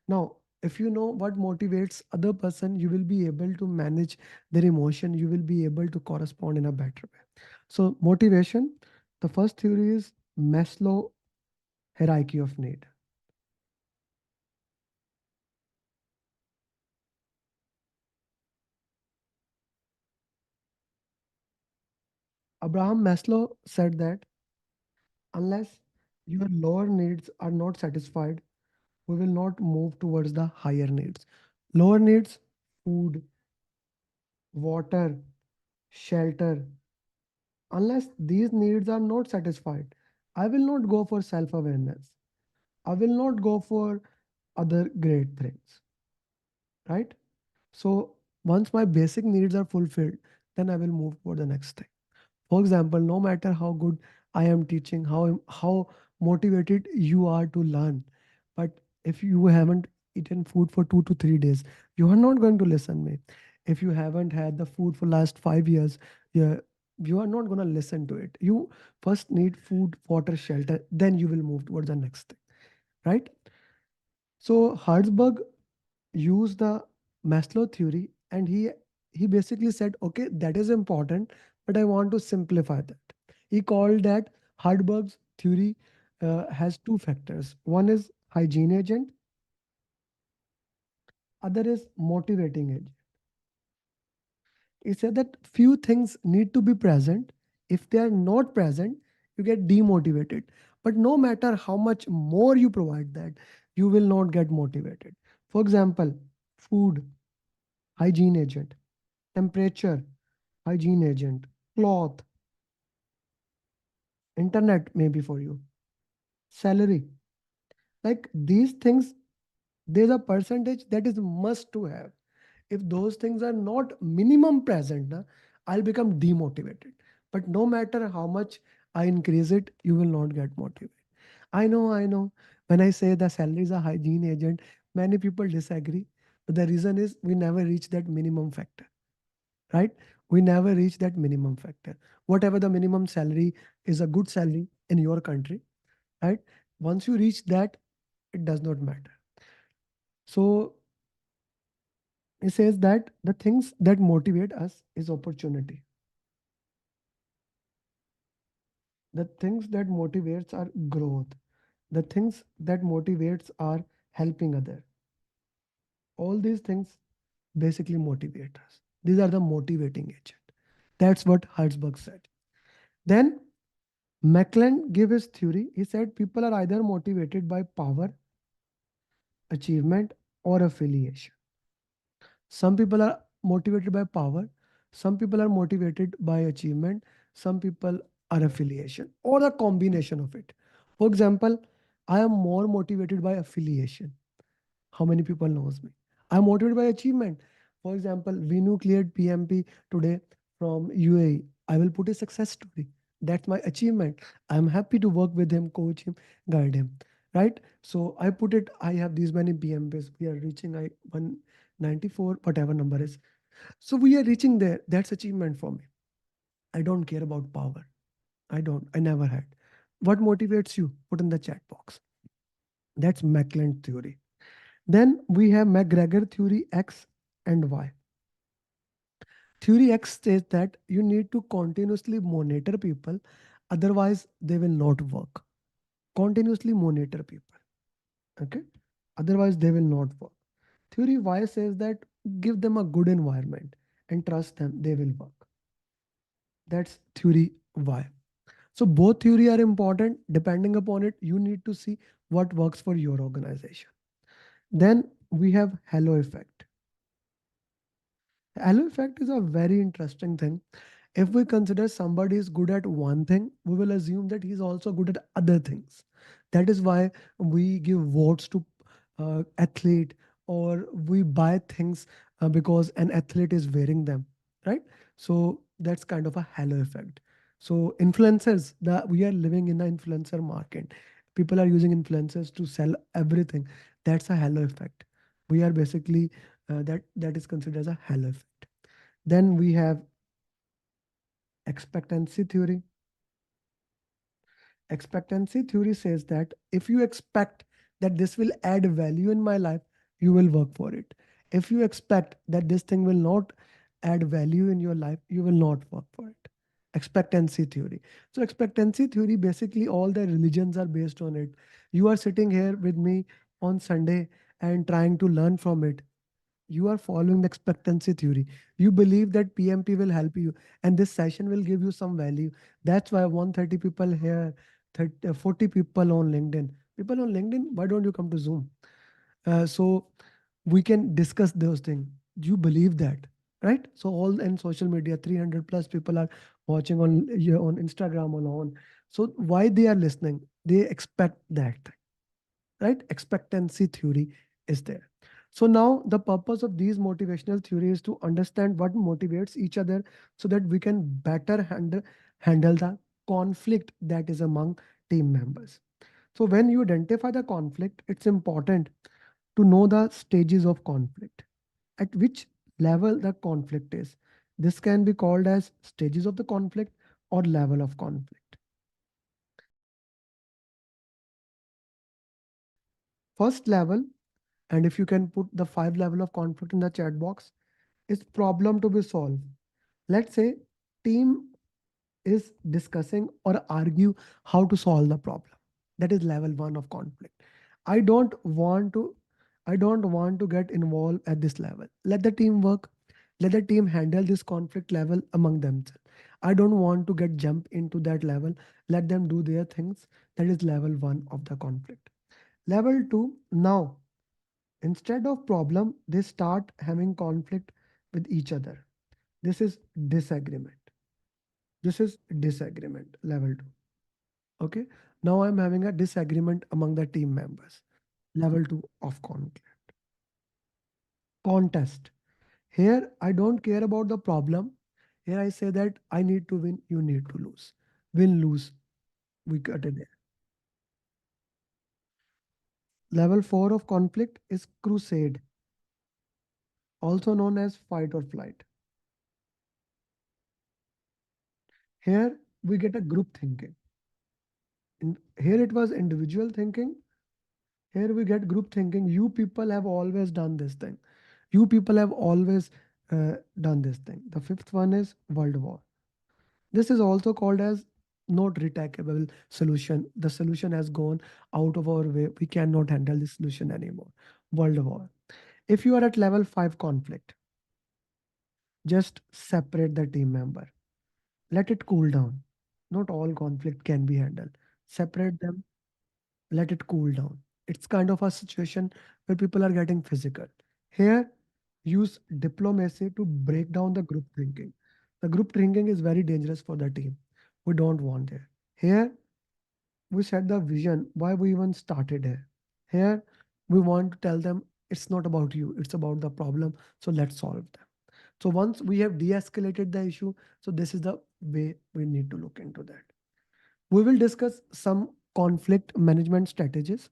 Now, if you know what motivates other person, you will be able to manage their emotion. You will be able to correspond in a better way. So, motivation. The first theory is Maslow hierarchy of need. Abraham Maslow said that unless your lower needs are not satisfied, we will not move towards the higher needs. Lower needs, food, water, shelter. Unless these needs are not satisfied, I will not go for self awareness. I will not go for other great things, right? So once my basic needs are fulfilled, then I will move for the next thing. For example, no matter how good I am teaching, how motivated you are to learn, but if you haven't eaten food for 2 to 3 days, you are not going to listen me. If you haven't had the food for last 5 years, yeah, you are not going to listen to it. You first need food, water, shelter, then you will move towards the next thing, right? So Herzberg used the Maslow theory, and he basically said, okay, that is important, but I want to simplify that. He called that Herzberg's theory has two factors. One is hygiene agent, other is motivating agent. He said that few things need to be present. If they are not present, you get demotivated. But no matter how much more you provide that, you will not get motivated. For example, food, hygiene agent, temperature, hygiene agent, cloth, internet maybe for you, salary. Like these things, there's a percentage that is must to have. If those things are not minimum present, na, I'll become demotivated. But no matter how much I increase it, you will not get motivated. I know. When I say the salary is a hygiene agent, many people disagree. But the reason is we never reach that minimum factor, right? We never reach that minimum factor. Whatever the minimum salary is a good salary in your country, right? Once you reach that, it does not matter. So it says that the things that motivate us is opportunity. The things that motivates are growth. The things that motivates are helping other. All these things basically motivate us. These are the motivating agent. That's what Herzberg said. Then Macklin gave his theory. He said people are either motivated by power, achievement, or affiliation. Some people are motivated by power, some people are motivated by achievement, some people are affiliation, or a combination of it. For example, I am more motivated by affiliation. How many people knows me? I'm motivated by achievement. For example, Vinu cleared PMP today from UAE. I will put a success story. That's my achievement. I'm happy to work with him, coach him, guide him. Right? So I put it, I have these many PMPs. We are reaching 194, whatever number is. So we are reaching there. That's achievement for me. I don't care about power. I don't. I never had. What motivates you? Put in the chat box. That's Macklin theory. Then we have McGregor theory X and Y. Theory X says that you need to continuously monitor people, otherwise they will not work. Continuously monitor people. Okay. Otherwise they will not work. Theory Y says that give them a good environment and trust them, they will work. That's theory Y. So both theory are important. Depending upon it, you need to see what works for your organization. Then we have halo effect. Halo effect is a very interesting thing. If we consider somebody is good at one thing, we will assume that he's also good at other things. That is why we give votes to athlete, or we buy things because an athlete is wearing them, right? So that's kind of a halo effect. So influencers, that we are living in an influencer market. People are using influencers to sell everything. That's a halo effect. We are basically that is considered as a halo effect. Then we have expectancy theory. Expectancy theory says that if you expect that this will add value in my life, you will work for it. If you expect that this thing will not add value in your life, you will not work for it. Expectancy theory. So, expectancy theory basically all the religions are based on it. You are sitting here with me on Sunday and trying to learn from it. You are following the expectancy theory. You believe that PMP will help you and this session will give you some value. That's why 130 people here, 40 people on LinkedIn. People on LinkedIn, why don't you come to Zoom? So we can discuss those things. You believe that, right? So all in social media, 300 plus people are watching on on Instagram alone. So why they are listening? They expect that, right? Expectancy theory is there. So now the purpose of these motivational theories is to understand what motivates each other so that we can better handle the conflict that is among team members. So when you identify the conflict, it's important to know the stages of conflict, at which level the conflict is. This can be called as stages of the conflict or level of conflict. First level And if you can put the 5 level of conflict in the chat box, it's problem to be solved. Let's say team is discussing or argue how to solve the problem. That is level 1 of conflict. I don't want to I don't want to get involved at this level. Let the team work. Let the team handle this conflict level among themselves. I don't want to get jump into that level. Let them do their things. That is level 1 of the conflict. Level 2, now instead of problem, they start having conflict with each other. This is disagreement. This is disagreement level 2. Okay. Now I'm having a disagreement among the team members. Level 2 of conflict. Contest. Here, I don't care about the problem. Here, I say that I need to win, you need to lose. Win, lose, we cut it there. Level 4 of conflict is crusade, also known as fight or flight. Here, we get a group thinking. Here, it was individual thinking. Here, we get group thinking. You people have always done this thing. You people have always done this thing. The fifth one is world war. This is also called as not retackable solution. The solution has gone out of our way. We cannot handle this solution anymore. World war. If you are at level 5 conflict, just separate the team member. Let it cool down. Not all conflict can be handled. Separate them, let it cool down. It's kind of a situation where people are getting physical. Here, use diplomacy to break down the group thinking. The group thinking is very dangerous for the team. We don't want it. Here, we set the vision why we even started here. Here, we want to tell them it's not about you, it's about the problem. So let's solve them. So once we have de-escalated the issue, so this is the way we need to look into that. We will discuss some conflict management strategies.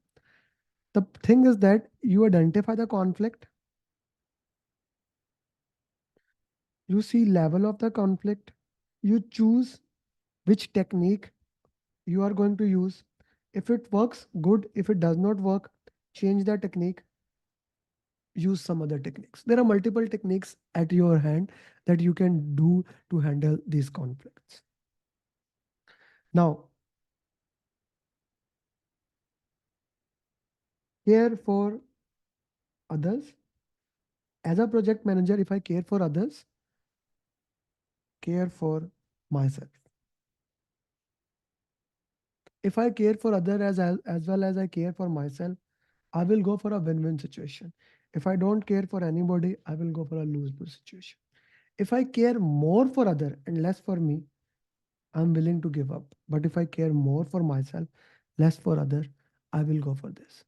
The thing is that you identify the conflict, you see level of the conflict, you choose which technique you are going to use. If it works, good. If it does not work, change the technique, use some other techniques. There are multiple techniques at your hand that you can do to handle these conflicts. Now, care for others. As a project manager, if I care for others, care for myself. If I care for others as well as I care for myself, I will go for a win-win situation. If I don't care for anybody, I will go for a lose-lose situation. If I care more for other and less for me, I'm willing to give up. But if I care more for myself, less for other, I will go for this.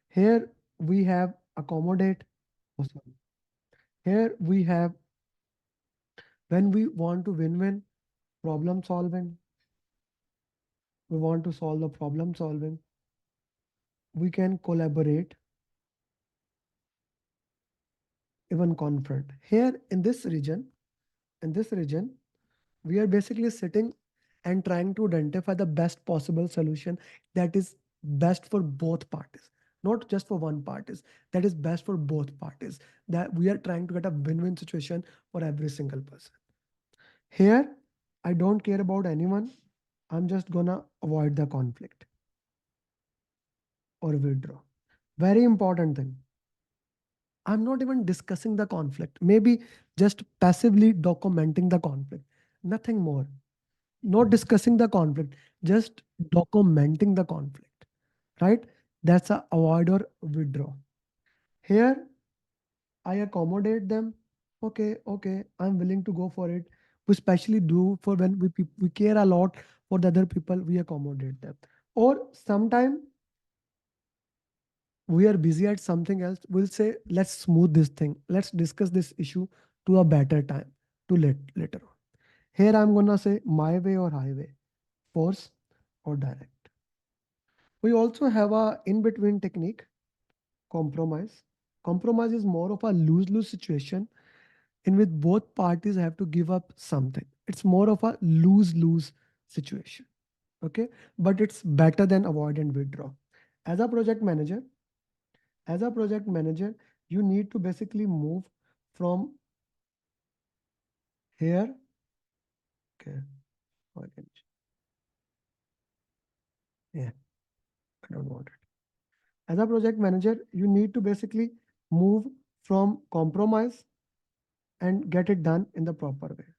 Here we have accommodate. Oh, sorry. Here we have when we want to win-win, problem solving. We want to solve the problem solving. We can collaborate, even confront. Here in this region, we are basically sitting and trying to identify the best possible solution that is best for both parties, not just for one parties, that is best for both parties, that we are trying to get a win-win situation for every single person. Here, I don't care about anyone. I'm just gonna avoid the conflict or withdraw. Very important thing. I'm not even discussing the conflict, maybe just passively documenting the conflict, nothing more. Not discussing the conflict, just documenting the conflict, right? That's a avoid or withdraw. Here, I accommodate them. Okay, okay, I'm willing to go for it. We especially do for when we care a lot for the other people, we accommodate them. Or sometime we are busy at something else, we'll say, let's smooth this thing. Let's discuss this issue to a better time, to later on. Here I'm gonna say my way or highway, force or direct. We also have a in-between technique, compromise. Compromise is more of a lose-lose situation in which both parties have to give up something. It's more of a lose-lose situation. Okay, but it's better than avoid and withdraw. As a project manager, As a project manager, you need to basically move from here. Okay, why can't- yeah, I don't want it. As a project manager, you need to basically move from compromise and get it done in the proper way.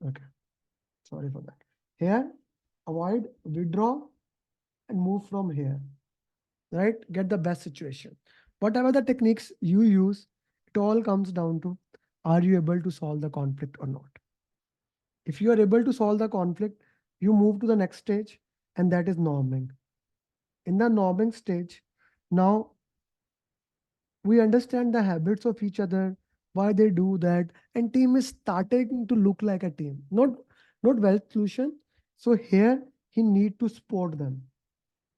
Okay, sorry for that. Here, avoid, withdraw, and move from here, right? Get the best situation. Whatever the techniques you use, it all comes down to, are you able to solve the conflict or not? If you are able to solve the conflict, you move to the next stage, and that is norming. In the norming stage, now we understand the habits of each other, why they do that, and team is starting to look like a team, not well solution. So here he need to support them,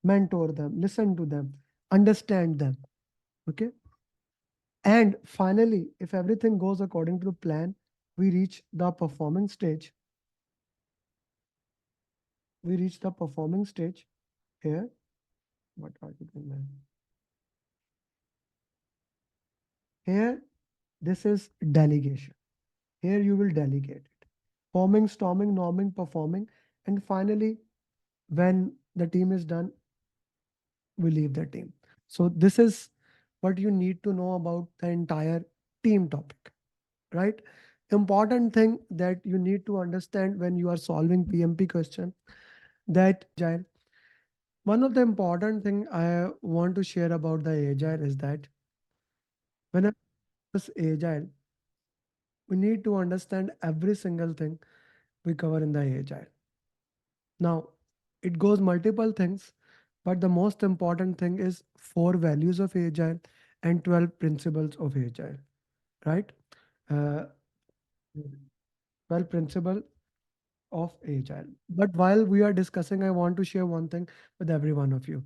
mentor them, listen to them, understand them. Okay. And finally, if everything goes according to the plan, we reach the performing stage. We reach the performing stage here. What are you doing, man? Here, this is delegation. Here you will delegate it. Forming, storming, norming, performing. And finally, when the team is done, we leave the team. So this is what you need to know about the entire team topic, right? Important thing that you need to understand when you are solving PMP question, that agile. One of the important thing I want to share about the agile is that when I was agile, we need to understand every single thing we cover in the agile. Now, it goes multiple things, but the most important thing is four values of agile and 12 principles of agile, right? Uh, 12 principle of agile. But while we are discussing, I want to share one thing with every one of you.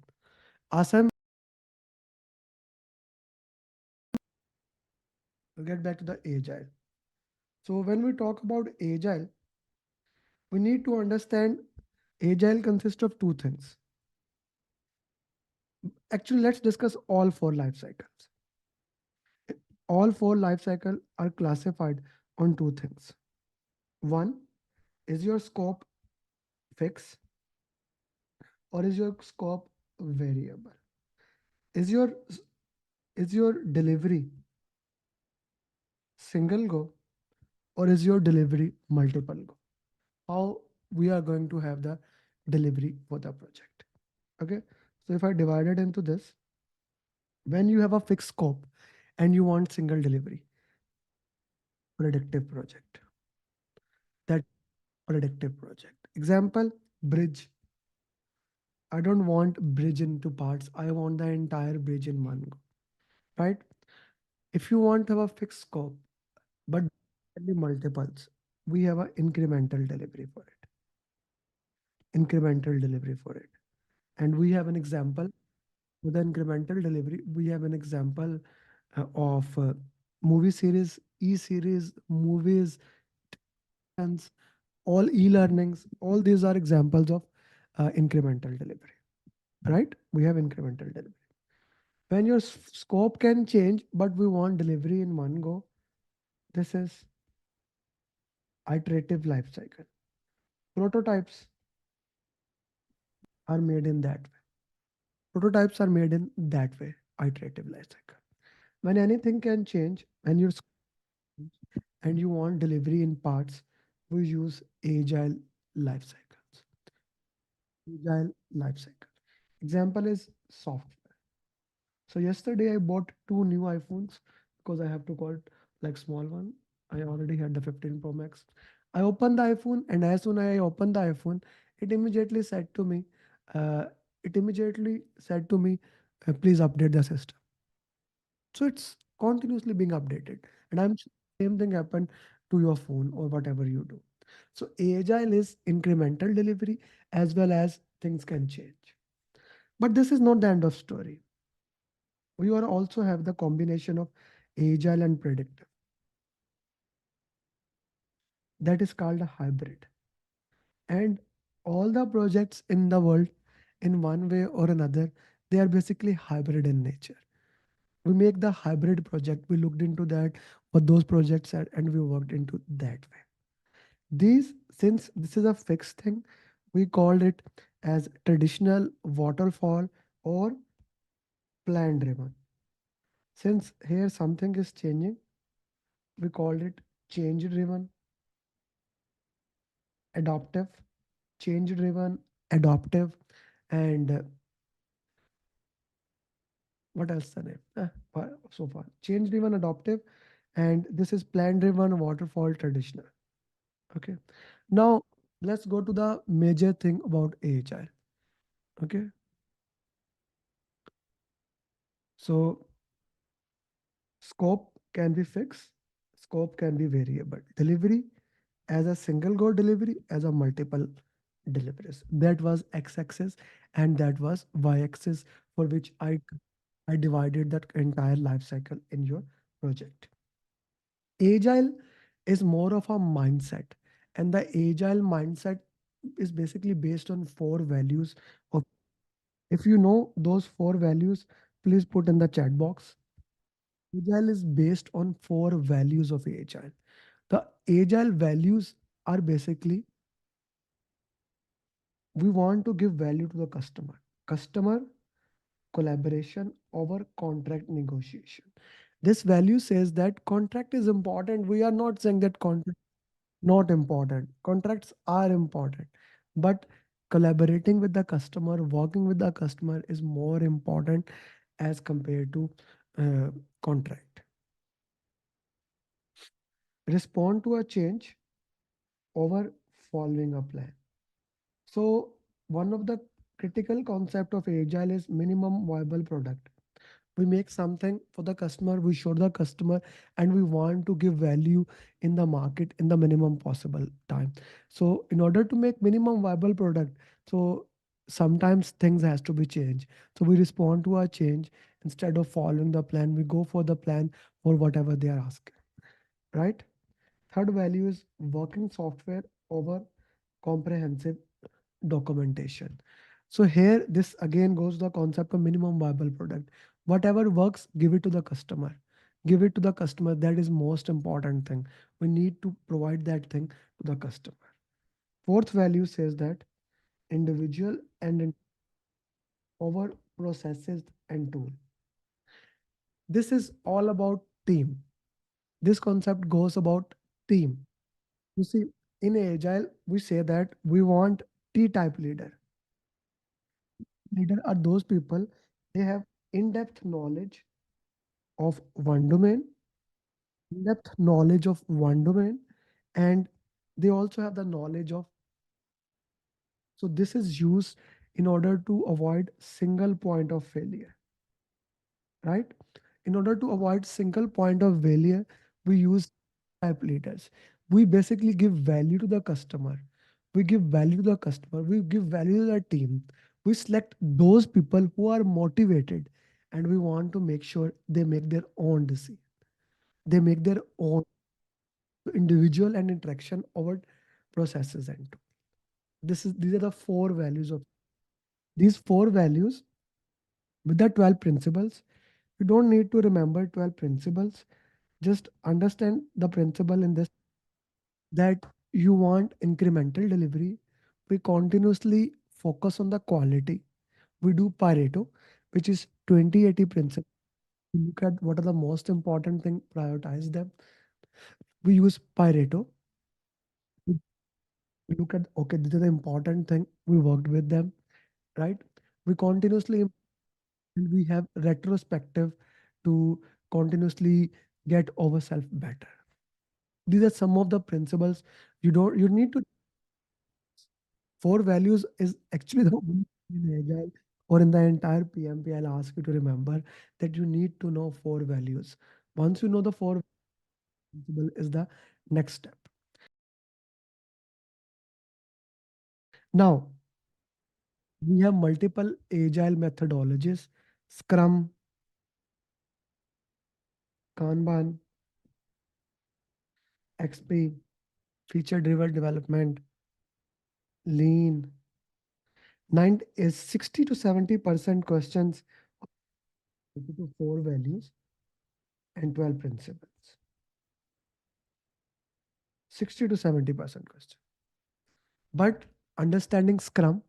Asam, we'll get back to the agile. So when we talk about agile, we need to understand agile consists of two things. Actually, let's discuss all four life cycles. All four life cycle are classified on two things. One, is your scope fixed or is your scope variable? Is your is your delivery single go or is your delivery multiple go? How we are going to have the delivery for the project. Okay. So if I divide it into this, when you have a fixed scope and you want single delivery, predictive project. That predictive project. Example, bridge. I don't want bridge into parts. I want the entire bridge in one go, right? If you want to have a fixed scope, but only multiples, we have an incremental delivery for it. Incremental delivery for it. And we have an example with the incremental delivery. We have an example of movie series, e-series, movies, and all e-learnings. All these are examples of incremental delivery, right? We have incremental delivery. When your scope can change, but we want delivery in one go, this is iterative life cycle. Prototypes are made in that way. Prototypes are made in that way, iterative life cycle. When anything can change, when you're and you want delivery in parts, we use agile life cycles. Agile life cycle. Example is software. So yesterday I bought two new iPhones because I have to call it like small one. I already had the 15 Pro Max. I opened the iPhone, and as soon as I opened the iPhone, it immediately said to me, uh, it immediately said to me, please update the system. So it's continuously being updated. And I'm sure same thing happened to your phone or whatever you do. So agile is incremental delivery as well as things can change. But this is not the end of story. We are also have the combination of agile and predictive. That is called a hybrid. And all the projects in the world, in one way or another, They are basically hybrid in nature. We make the hybrid project. We looked into that, what those projects are, and we worked into that way. These, since this is a fixed thing, we called it as traditional waterfall or plan driven. Since here something is changing, we called it change driven, adaptive, change driven, adaptive, and what else the name? So far, change driven, adaptive, and this is plan driven, waterfall, traditional. Okay. Now let's go to the major thing about agile. Okay. So scope can be fixed, scope can be variable. Delivery as a single goal delivery, as a multiple deliveries. That was x-axis and that was y-axis for which I divided that entire life cycle in your project. Agile is more of a mindset, and the agile mindset is basically based on four values of, if you know those four values, please put in the chat box. Agile is based on four values of agile. The agile values are basically, we want to give value to the customer. Customer collaboration over contract negotiation. This value says that contract is important. We are not saying that contract not important. Contracts are important, but collaborating with the customer, working with the customer is more important as compared to uh, contract. Respond to a change over following a plan. So one of the critical concept of agile is minimum viable product. We make something for the customer, we show the customer, and we want to give value in the market in the minimum possible time. So in order to make minimum viable product, so sometimes things has to be changed. So we respond to a change. Instead of following the plan, we go for the plan for whatever they are asking, right? Third value is working software over comprehensive documentation. So here, this again goes the concept of minimum viable product. Whatever works, give it to the customer. Give it to the customer. That is most important thing. We need to provide that thing to the customer. Fourth value says that individual and over processes and tool. This is all about team. This concept goes about team. You see, in Agile, we say that we want T-type leader. Leader are those people, they have in-depth knowledge of one domain, in-depth knowledge of one domain, and they also have the knowledge of, so this is used in order to avoid single point of failure, right? In order to avoid single point of failure, we use type leaders. We basically give value to the customer. We give value to the customer. We give value to the team. We select those people who are motivated, and we want to make sure they make their own decision. They make their own individual and interaction over processes and tool. These are the four values of these four values with the 12 principles. You don't need to remember 12 principles. Just understand the principle in this, that you want incremental delivery. We continuously focus on the quality. We do Pareto, which is 20-80 principle. We look at what are the most important thing, prioritize them. We use Pareto. We look at, okay, this is the important thing. We worked with them, right? We continuously, and we have retrospective to continuously get ourselves better. These are some of the principles. You need to, four values is actually the only thing in Agile or in the entire PMP. I'll ask you to remember that you need to know four values. Once you know the four principle is the next step. Now we have multiple Agile methodologies: Scrum, Kanban, XP, feature driven development, Lean. Nine is 60 to 70% questions to four values and 12 principles. 60 to 70% question. But understanding Scrum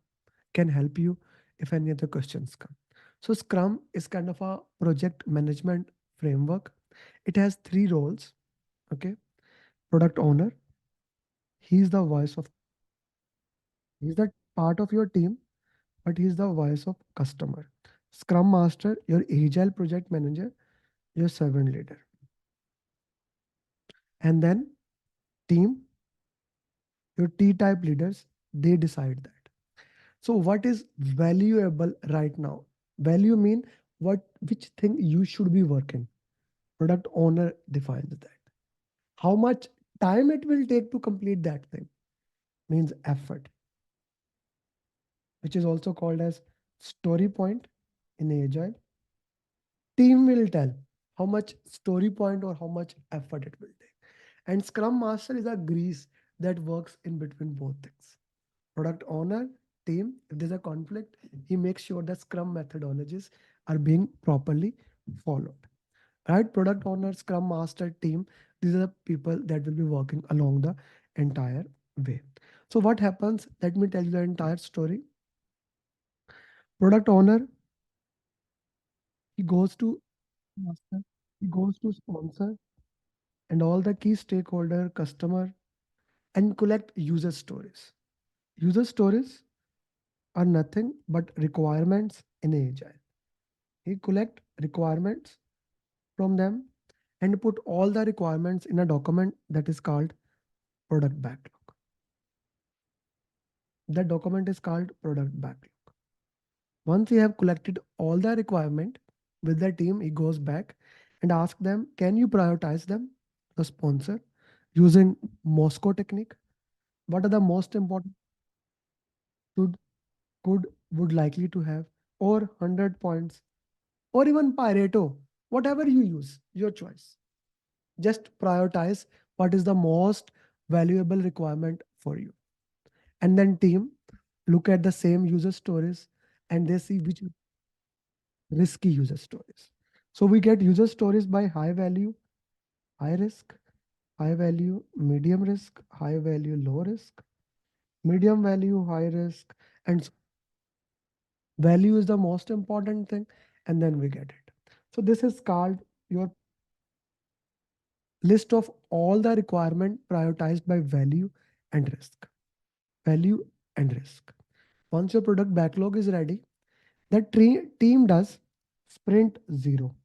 can help you if any other questions come. So Scrum is kind of a project management framework. It has three roles. Okay. Product owner, he's the voice of, he's the part of your team, but he's the voice of customer. Scrum master, your agile project manager, your servant leader. And then team, your T type leaders, they decide that. So what is valuable right now? Value mean what, which thing you should be working. Product owner defines that. How much time it will take to complete that thing means effort, which is also called as story point in Agile. Team will tell how much story point or how much effort it will take. And Scrum Master is a grease that works in between both things. Product owner, team, if there's a conflict, he makes sure that Scrum methodologies are being properly followed. Right? Product owner, Scrum Master, team, these are the people that will be working along the entire way. So what happens? Let me tell you the entire story. Product owner, he goes to master, he goes to sponsor and all the key stakeholder, customer, and collect user stories. User stories are nothing but requirements in Agile. He collect requirements from them and put all the requirements in a document that is called product backlog. That document is called product backlog. Once you have collected all the requirement with the team, he goes back and asks them, can you prioritize them? The sponsor using Moscow technique. What are the most important should, could, would likely to have, or 100 points, or even Pareto, whatever you use, your choice. Just prioritize what is the most valuable requirement for you. And then team look at the same user stories and they see which risky user stories. So we get user stories by high value, high risk, high value, medium risk, high value, low risk, medium value, high risk, and value is the most important thing, and then we get it. So this is called your list of all the requirement prioritized by value and risk. Value and risk. Once your product backlog is ready, the team does sprint zero.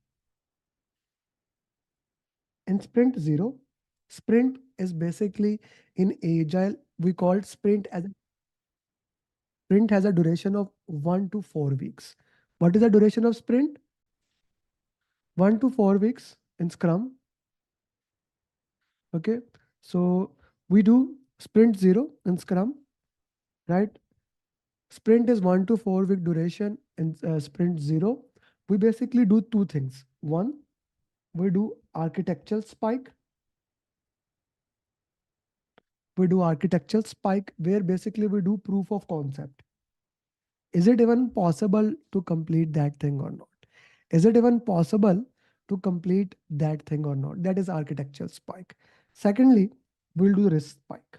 In sprint is basically in Agile, we call it sprint has a duration of 1 to 4 weeks. What is the duration of sprint? 1 to 4 weeks in Scrum. Okay. So we do sprint zero in Scrum, right? Sprint is 1 to 4 week duration in sprint zero. We basically do two things. One, we do architectural spike. We do architectural spike where basically we do proof of concept. Is it even possible to complete that thing or not? Is it even possible to complete that thing or not? That is architectural spike. Secondly, we'll do risk spike.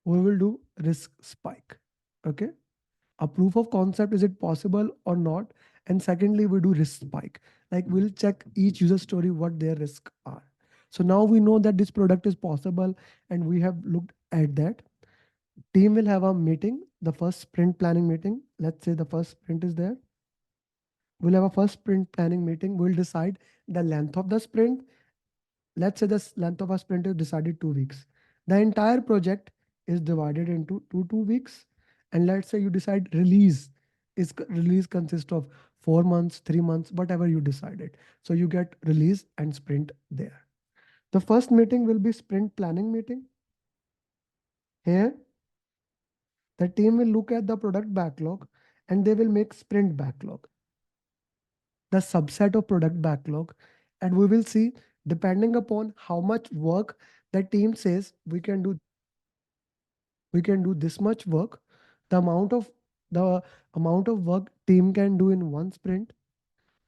We will do risk spike. Okay. A proof of concept, is it possible or not? And secondly, we do risk spike. Like we'll check each user story, what their risks are. So now we know that this product is possible and we have looked at that. Team will have a meeting, the first sprint planning meeting. Let's say the first sprint is there. We'll have a first sprint planning meeting. We'll decide the length of the sprint. Let's say the length of a sprint is decided 2 weeks. The entire project is divided into 2 weeks. And let's say you decide release consists of 4 months, 3 months, whatever you decided. So you get release and sprint there. The first meeting will be sprint planning meeting. Here, the team will look at the product backlog and they will make sprint backlog, the subset of product backlog. And we will see, depending upon how much work the team says we can do, we can do this much work. The amount of the amount of work team can do in one sprint,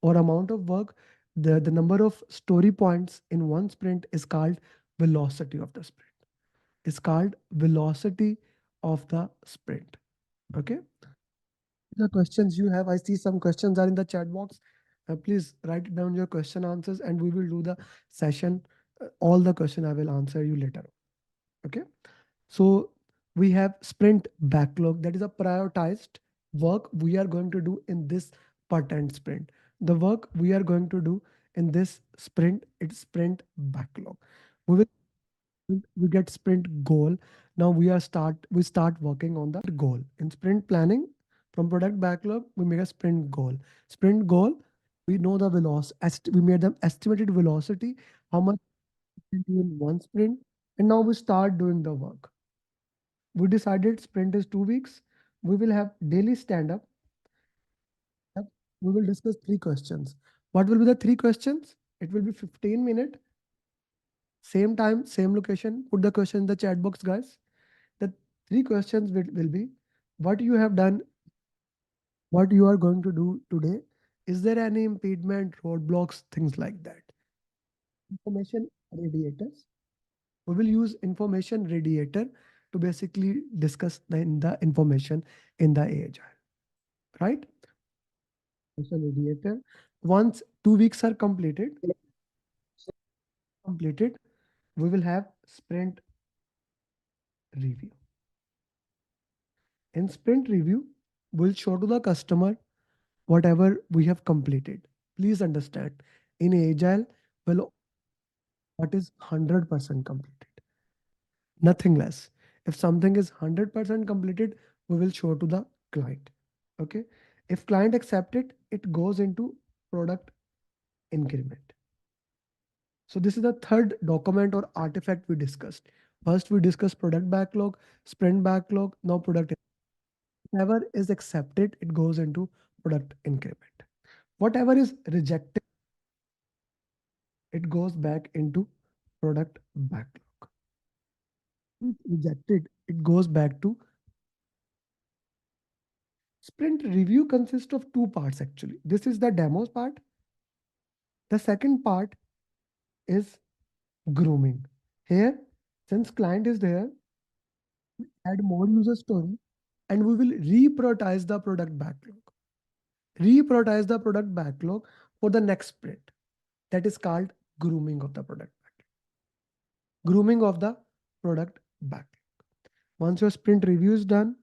or amount of work, the number of story points in one sprint is called velocity of the sprint. It's called velocity of the sprint. Okay. The questions you have, I see some questions are in the chat box. Please write down your question answers and we will do the session. All the question I will answer you later. Okay. So we have sprint backlog, that is a prioritized work we are going to do in this part and sprint. The work we are going to do in this sprint, it's sprint backlog. We will we get sprint goal. Now we start working on the goal. In sprint planning, from product backlog, we make a sprint goal. Sprint goal, we know the velocity, we made the estimated velocity, how much we can do in one sprint, and now we start doing the work. We decided sprint is 2 weeks. We will have daily stand up. We will discuss three questions. What will be the three questions? It will be 15-minute, same time, same location. Put the question in the chat box, guys. The three questions will be what you have done, what you are going to do today. Is there any impediment, roadblocks, things like that? Information radiators. We will use information radiator to basically discuss the information in the Agile, right? Information radiator. Once 2 weeks are completed, we will have sprint review. In sprint review, we'll show to the customer whatever we have completed. Please understand, in Agile, well, what is 100% completed? Nothing less. If something is 100% completed, we will show to the client. Okay. If client accept it, it goes into product increment. So this is the third document or artifact we discussed. First, we discussed product backlog, sprint backlog, now product. Whatever is accepted, it goes into product increment. Whatever is rejected, it goes back into product backlog. If rejected, it goes back to sprint review. Consists of two parts actually. This is the demos part. The second part is grooming. Here, since client is there, add more user story and we will reprioritize the product backlog. Reprioritize the product backlog for the next sprint. That is called grooming of the product backlog. Grooming of the product backlog. Once your sprint review is done,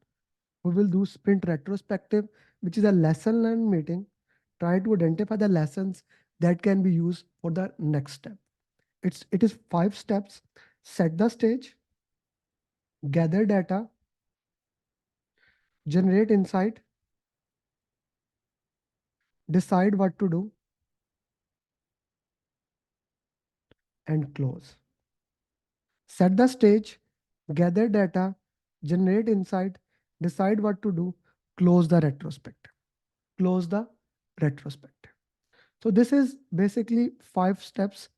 we will do sprint retrospective, which is a lesson learned meeting. Try to identify the lessons that can be used for the next step. It is 5 steps. Set the stage, gather data, generate insight, decide what to do, and close. Set the stage, gather data, generate insight, decide what to do, close the retrospective. Close the retrospective. So this is basically 5 steps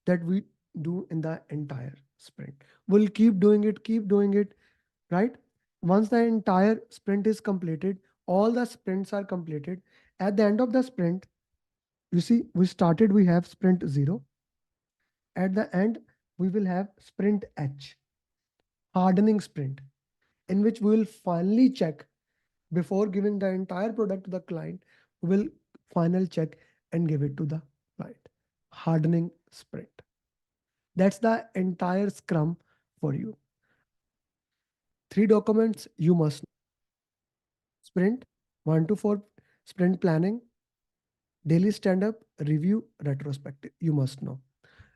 that we do in the entire sprint. We'll keep doing it, right? Once the entire sprint is completed, all the sprints are completed. At the end of the sprint, you see, we have sprint 0. At the end, we will have sprint H, hardening sprint, in which we will finally check before giving the entire product to the client. We will final check and give it to the client. Hardening sprint. That's the entire Scrum for you. 3 documents you must know. Sprint 1 to 4, sprint planning, daily stand up, review, retrospective. You must know.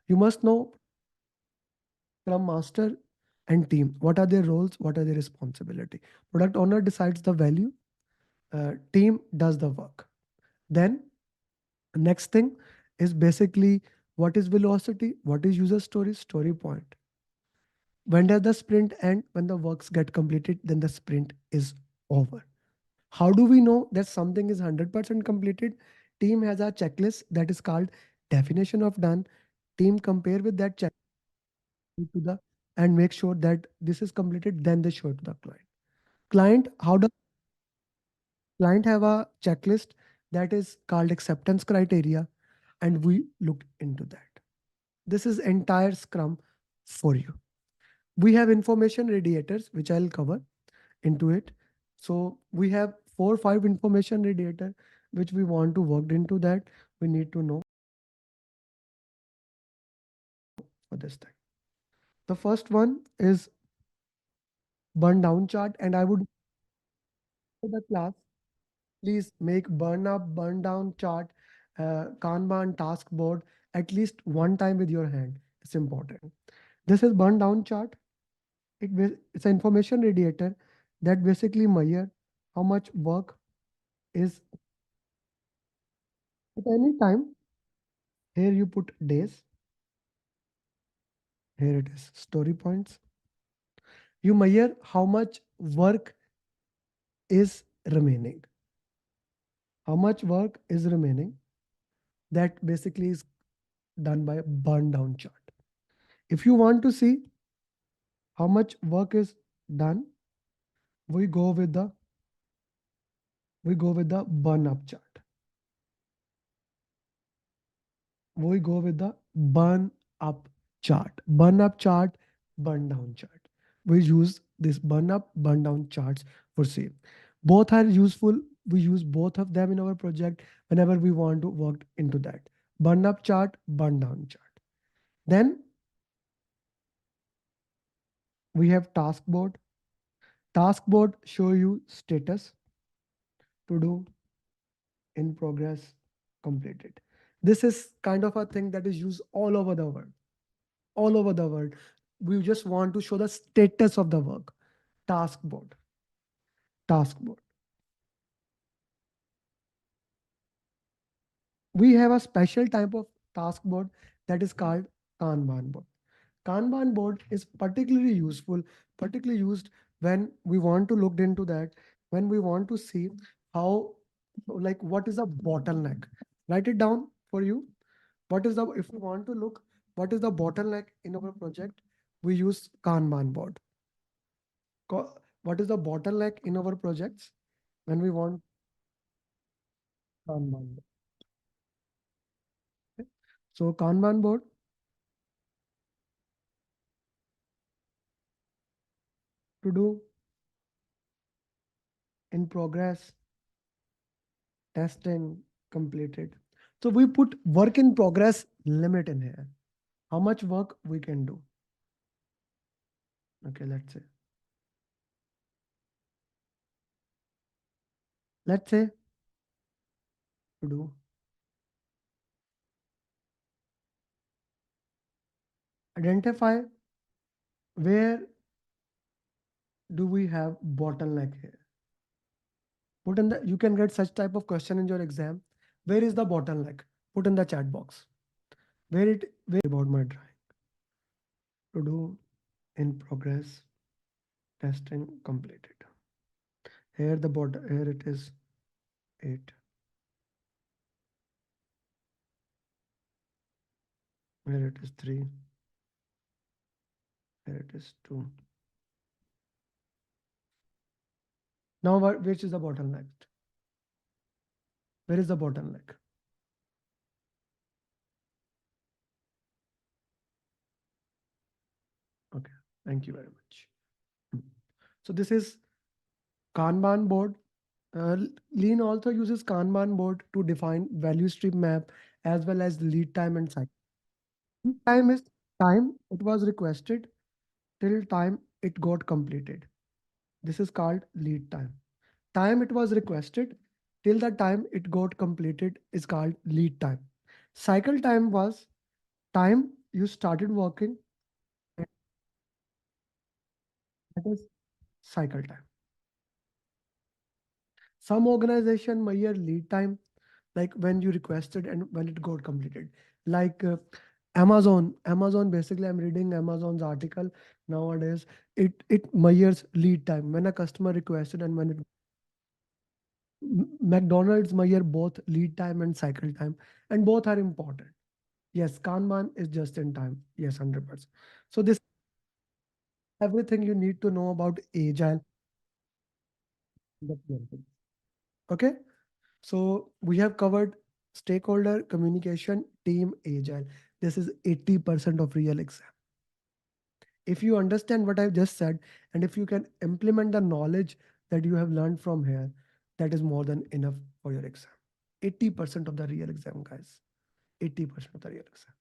You must know Scrum Master and team. What are their roles? What are their responsibility? Product owner decides the value. Team does the work. Then next thing is basically what is velocity? What is user story? Story point. When does the sprint end? When the works get completed, then the sprint is over. How do we know that something is 100% completed? Team has a checklist that is called definition of done. Team compare with that checklist to the and make sure that this is completed, then they show it to the client. How does client have a checklist that is called acceptance criteria, and we looked into that. This is entire Scrum for you. We have information radiators, which I'll cover into it. So we have 4 or 5 information radiator which we want to work into that. We need to know for this thing. The first one is burn down chart, and I would the class please make burn up, burn down chart, Kanban task board at least one time with your hand. It's important. This is burn down chart. It's an information radiator that basically measure how much work is at any time. Here you put days. Here it is story points. You measure how much work is remaining. How much work is remaining? That basically is done by burn down chart. If you want to see how much work is done, we go with the burn up chart. We go with the burn up chart. Burn up chart, burn down chart. We use this burn up, burn down charts for same. Both are useful. We use both of them in our project whenever we want to work into that. Burn up chart, burn down chart. Then we have task board. Task board show you status, to do, in progress, completed. This is kind of a thing that is used all over the world. All over the world. We just want to show the status of the work. Task board. Task board. We have a special type of task board that is called Kanban board. Kanban board is particularly useful, particularly used when we want to look into that, when we want to see how, like, what is the bottleneck. Write it down for you. What is the, if we want to look, what is the bottleneck in our project, we use Kanban board. What is the bottleneck in our projects when we want Kanban board? Okay. So Kanban board, to do, in progress, testing, completed. So we put work in progress limit in here. How much work we can do. Okay, let's say to do, identify where do we have bottleneck here. Put in the, you can get such type of question in your exam. Where is the bottleneck? Put in the chat box. Where about my drawing. To do, in progress, testing, completed. Here the bottom, here it is 8. Here it is 3. Here it is 2. Now which is the bottleneck? Where is the bottleneck? Okay, thank you very much. So this is Kanban board. Lean also uses Kanban board to define value stream map as well as lead time and cycle. Lead time is time it was requested till time it got completed. This is called lead time. Time it was requested till the time it got completed is called lead time. Cycle time was time you started working. That is cycle time. Some organization measure lead time, like when you requested and when it got completed. Like Amazon basically, I'm reading Amazon's article nowadays. It measures lead time when a customer requested and when it. McDonald's measure both lead time and cycle time, and both are important. Yes, Kanban is just in time. Yes, 100%. So this. everything you need to know about Agile. The PMP. Okay, so we have covered stakeholder communication, team, Agile. This is 80% of real exam. If you understand what I've just said, and if you can implement the knowledge that you have learned from here, that is more than enough for your exam. 80% of the real exam, guys. 80% of the real exam.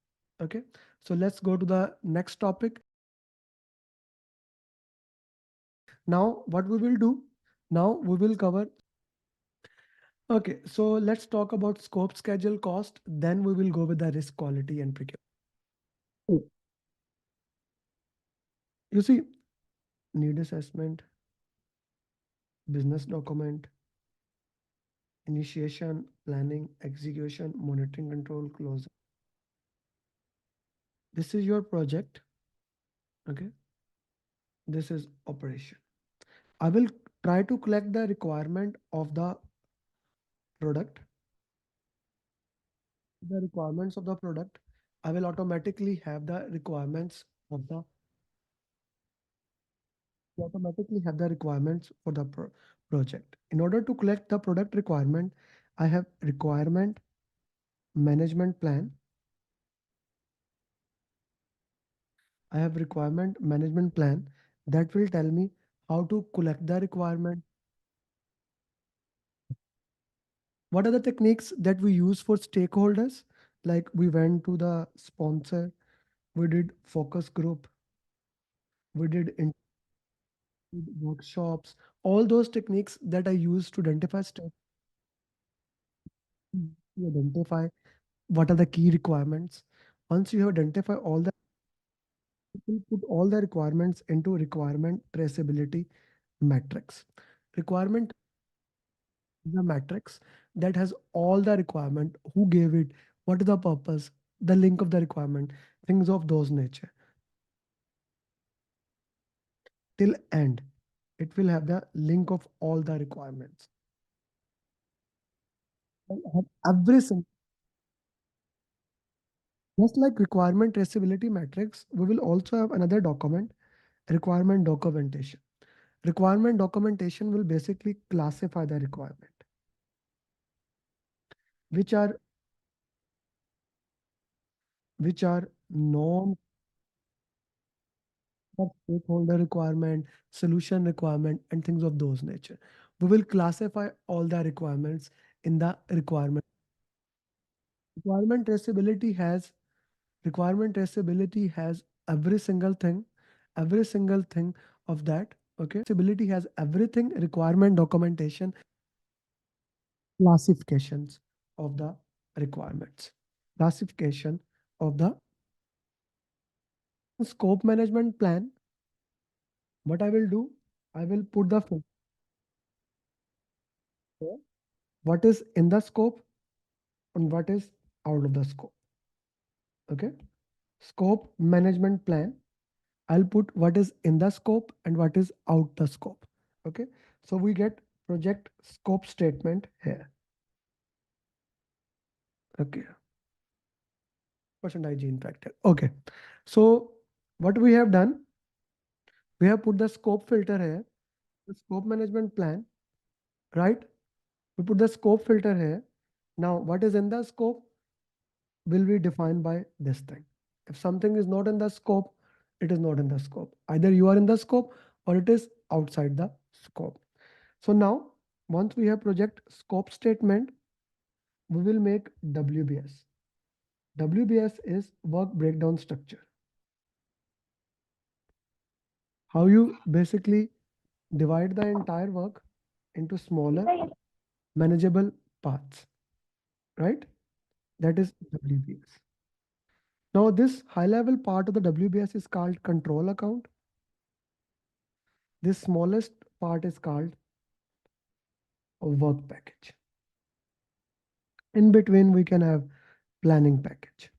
Okay, so let's go to the next topic. Now, what we will do, now we will cover. Okay, so let's talk about scope, schedule, cost. Then we will go with the risk, quality, and procurement. You see, need assessment, business document, initiation, planning, execution, monitoring, control, closing. This is your project. Okay, this is operation. I will try to collect the requirement of the product. The requirements of the product. I will automatically have the requirements of the automatically have the requirements for the project. In order to collect the product requirement, I have requirement management plan. I have requirement management plan that will tell me how to collect the requirement. What are the techniques that we use for stakeholders? Like we went to the sponsor, we did focus group, we did workshops, all those techniques that I use to identify to identify what are the key requirements. Once you have identified all the, you will put all the requirements into requirement traceability matrix. Requirement is a matrix that has all the requirement, who gave it, what is the purpose, the link of the requirement, things of those nature. Till end, it will have the link of all the requirements. Have every single, just like requirement traceability matrix, we will also have another document, requirement documentation. Requirement documentation will basically classify the requirement, which are known for stakeholder requirement, solution requirement, and things of those nature. We will classify all the requirements in the requirement. Requirement traceability has requirement traceability has every single thing of that. Okay, traceability has everything. Requirement documentation, classifications of the requirements, classification of the scope management plan. What I will do, I will put the filter, what is in the scope and what is out of the scope. Okay, scope management plan. I'll put what is in the scope and what is out the scope. Okay, so we get project scope statement here. Okay, percent hygiene factor. Okay, so what we have done, we have put the scope filter here, the scope management plan, right? We put the scope filter here. Now, what is in the scope will be defined by this thing. If something is not in the scope, it is not in the scope. Either you are in the scope or it is outside the scope. So now, once we have project scope statement, we will make WBS. WBS is work breakdown structure. How you basically divide the entire work into smaller, manageable parts, right? That is WBS. Now, this high level part of the WBS is called control account. This smallest part is called a work package. In between, we can have planning package.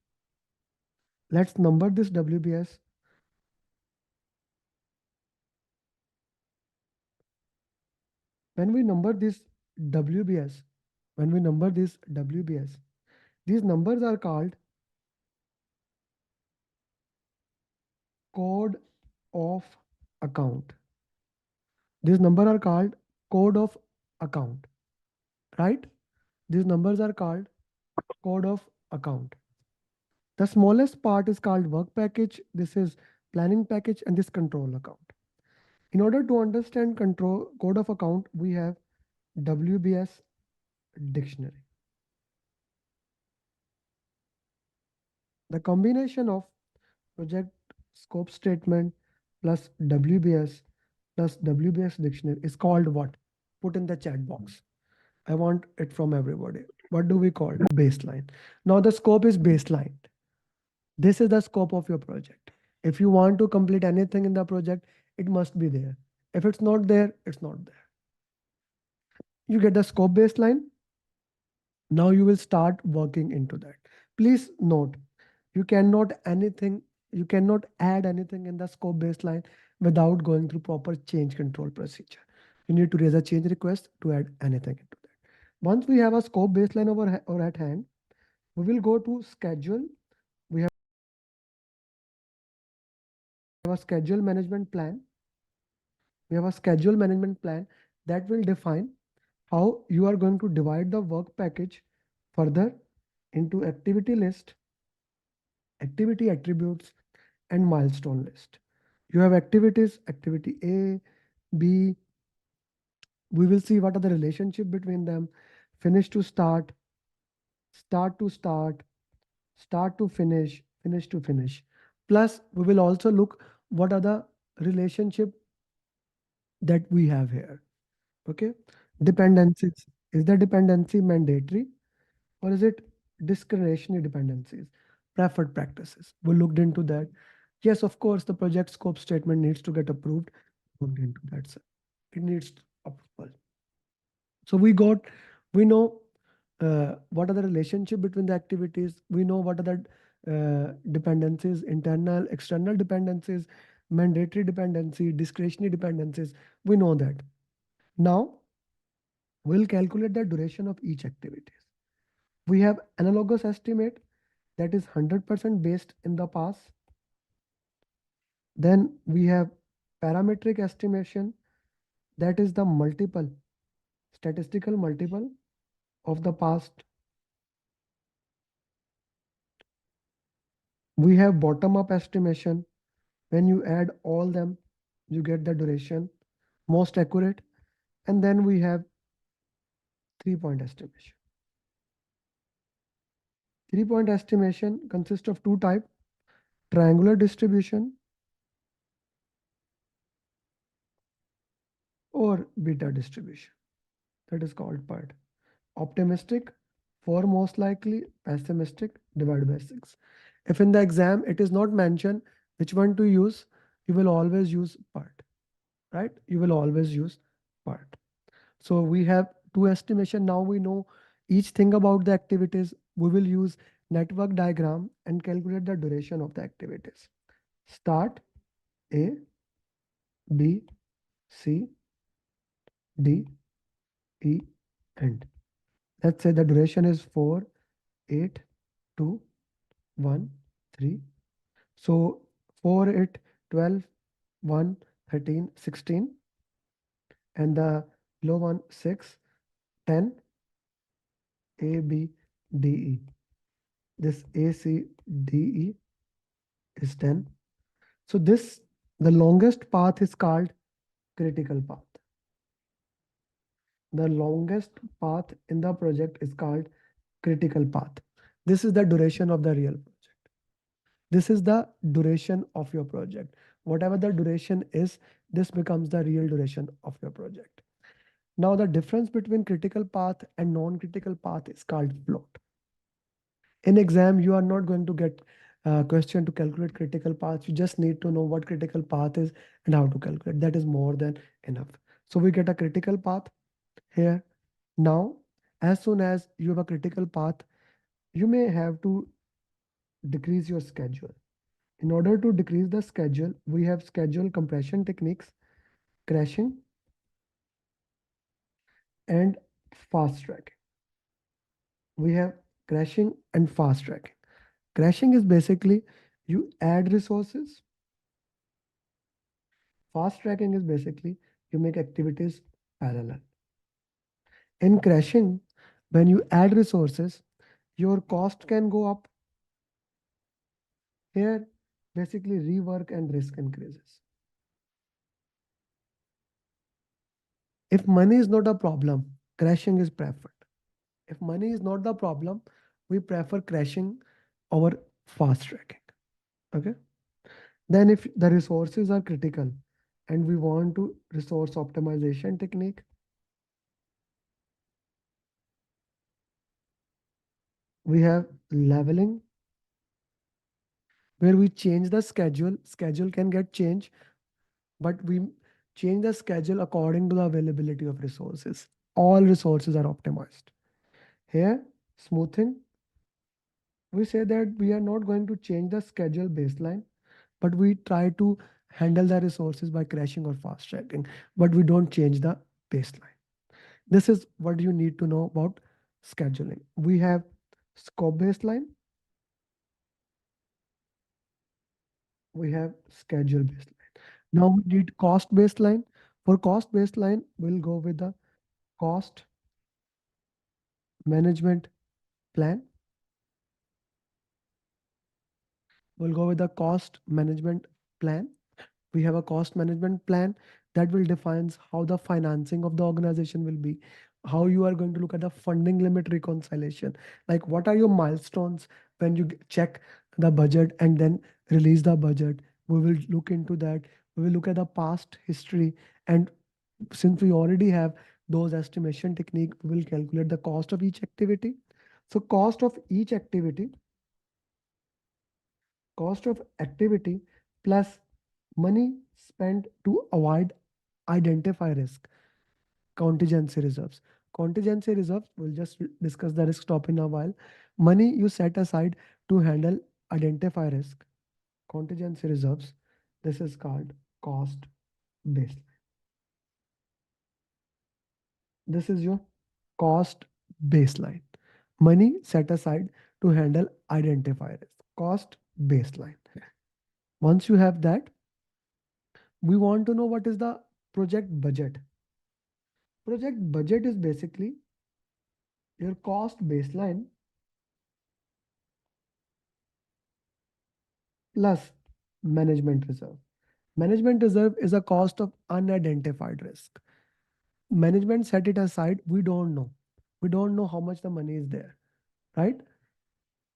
Let's number this WBS. When we number this WBS, when we number this WBS, these numbers are called code of account. These numbers are called code of account, right? These numbers are called code of account. The smallest part is called work package. This is planning package and this control account. In order to understand control code of account, we have WBS dictionary. The combination of project scope statement plus WBS plus WBS dictionary is called what? Put in the chat box. I want it from everybody. What do we call it? Baseline. Now the scope is baseline. This is the scope of your project. If you want to complete anything in the project, it must be there. If it's not there, it's not there. You get the scope baseline. Now you will start working into that. Please note, you cannot anything, you cannot add anything in the scope baseline without going through proper change control procedure. You need to raise a change request to add anything into that. Once we have a scope baseline over or at hand, we will go to schedule. We have a schedule management plan. We have a schedule management plan that will define how you are going to divide the work package further into activity list, activity attributes, and milestone list. You have activities, activity A, B. We will see what are the relationship between them, finish to start, start to start, start to finish, finish to finish. Plus, we will also look what are the relationship that we have here. Okay. Dependencies. Is the dependency mandatory or is it discretionary dependencies? Preferred practices. We looked into that. Yes, of course, the project scope statement needs to get approved. Looked into that, sir. It needs approval. So we know what are the relationship between the activities. We know what are the dependencies, internal, external dependencies, mandatory dependency, discretionary dependencies. We know that. Now we'll calculate the duration of each activity. We have analogous estimate that is 100% based in the past. Then we have parametric estimation that is the multiple, statistical multiple of the past. We have bottom up estimation. When you add all them, you get the duration most accurate. And then we have 3-point estimation. 3-point estimation consists of two types: triangular distribution or beta distribution. That is called PERT. Optimistic, 4 most likely, pessimistic, divided by 6. If in the exam it is not mentioned which one to use, you will always use PERT, right? You will always use PERT. So we have two estimation. Now we know each thing about the activities. We will use network diagram and calculate the duration of the activities. Start, A, B, C, D, E, end. Let's say the duration is 4, 8, 2, 1, 3. So 4, 8, 12, 1, 13, 16. And the low one, 6, 10, A, B, D, E. This A, C, D, E is 10. So the longest path is called critical path. The longest path in the project is called critical path. This is the duration of the real project. This is the duration of your project. Whatever the duration is, this becomes the real duration of your project. Now, the difference between critical path and non-critical path is called float. In exam, you are not going to get a question to calculate critical path. You just need to know what critical path is and how to calculate. That is more than enough. So we get a critical path here. Now, as soon as you have a critical path, you may have to decrease your schedule. In order to decrease the schedule, we have schedule compression techniques, crashing, and fast tracking. We have crashing and fast tracking. Crashing is basically you add resources Fast tracking is basically you make activities parallel. In crashing, when you add resources, your cost can go up. Here, basically rework and risk increases. If money is not a problem, crashing is preferred. If money is not the problem, we prefer crashing over fast tracking. Okay. Then if the resources are critical and we want to resource optimization technique, we have leveling where we change the schedule. Schedule can get changed, but we change the schedule according to the availability of resources. All resources are optimized. Here, smoothing, we say that we are not going to change the schedule baseline, but we try to handle the resources by crashing or fast tracking, but we don't change the baseline. This is what you need to know about scheduling. We have scope baseline, we have schedule baseline. Now we need cost baseline. For cost baseline, we'll go with the cost management plan. We'll go with the cost management plan. We have a cost management plan that will defines how the financing of the organization will be, how you are going to look at the funding limit reconciliation, like what are your milestones when you check the budget and then release the budget. We will look into that. We will look at the past history, and since we already have those estimation technique, we will calculate the cost of each activity. So cost of activity plus money spent to avoid identify risk, contingency reserves. Contingency reserves, we'll just discuss the risk top in a while. Money you set aside to handle identify risk, contingency reserves. This is called cost baseline. This is your cost baseline. Money set aside to handle identify risk, cost baseline. Once you have that, we want to know what is the project budget. Project budget is basically your cost baseline plus management reserve. Management reserve is a cost of unidentified risk. Management set it aside, we don't know. We don't know how much the money is there, right?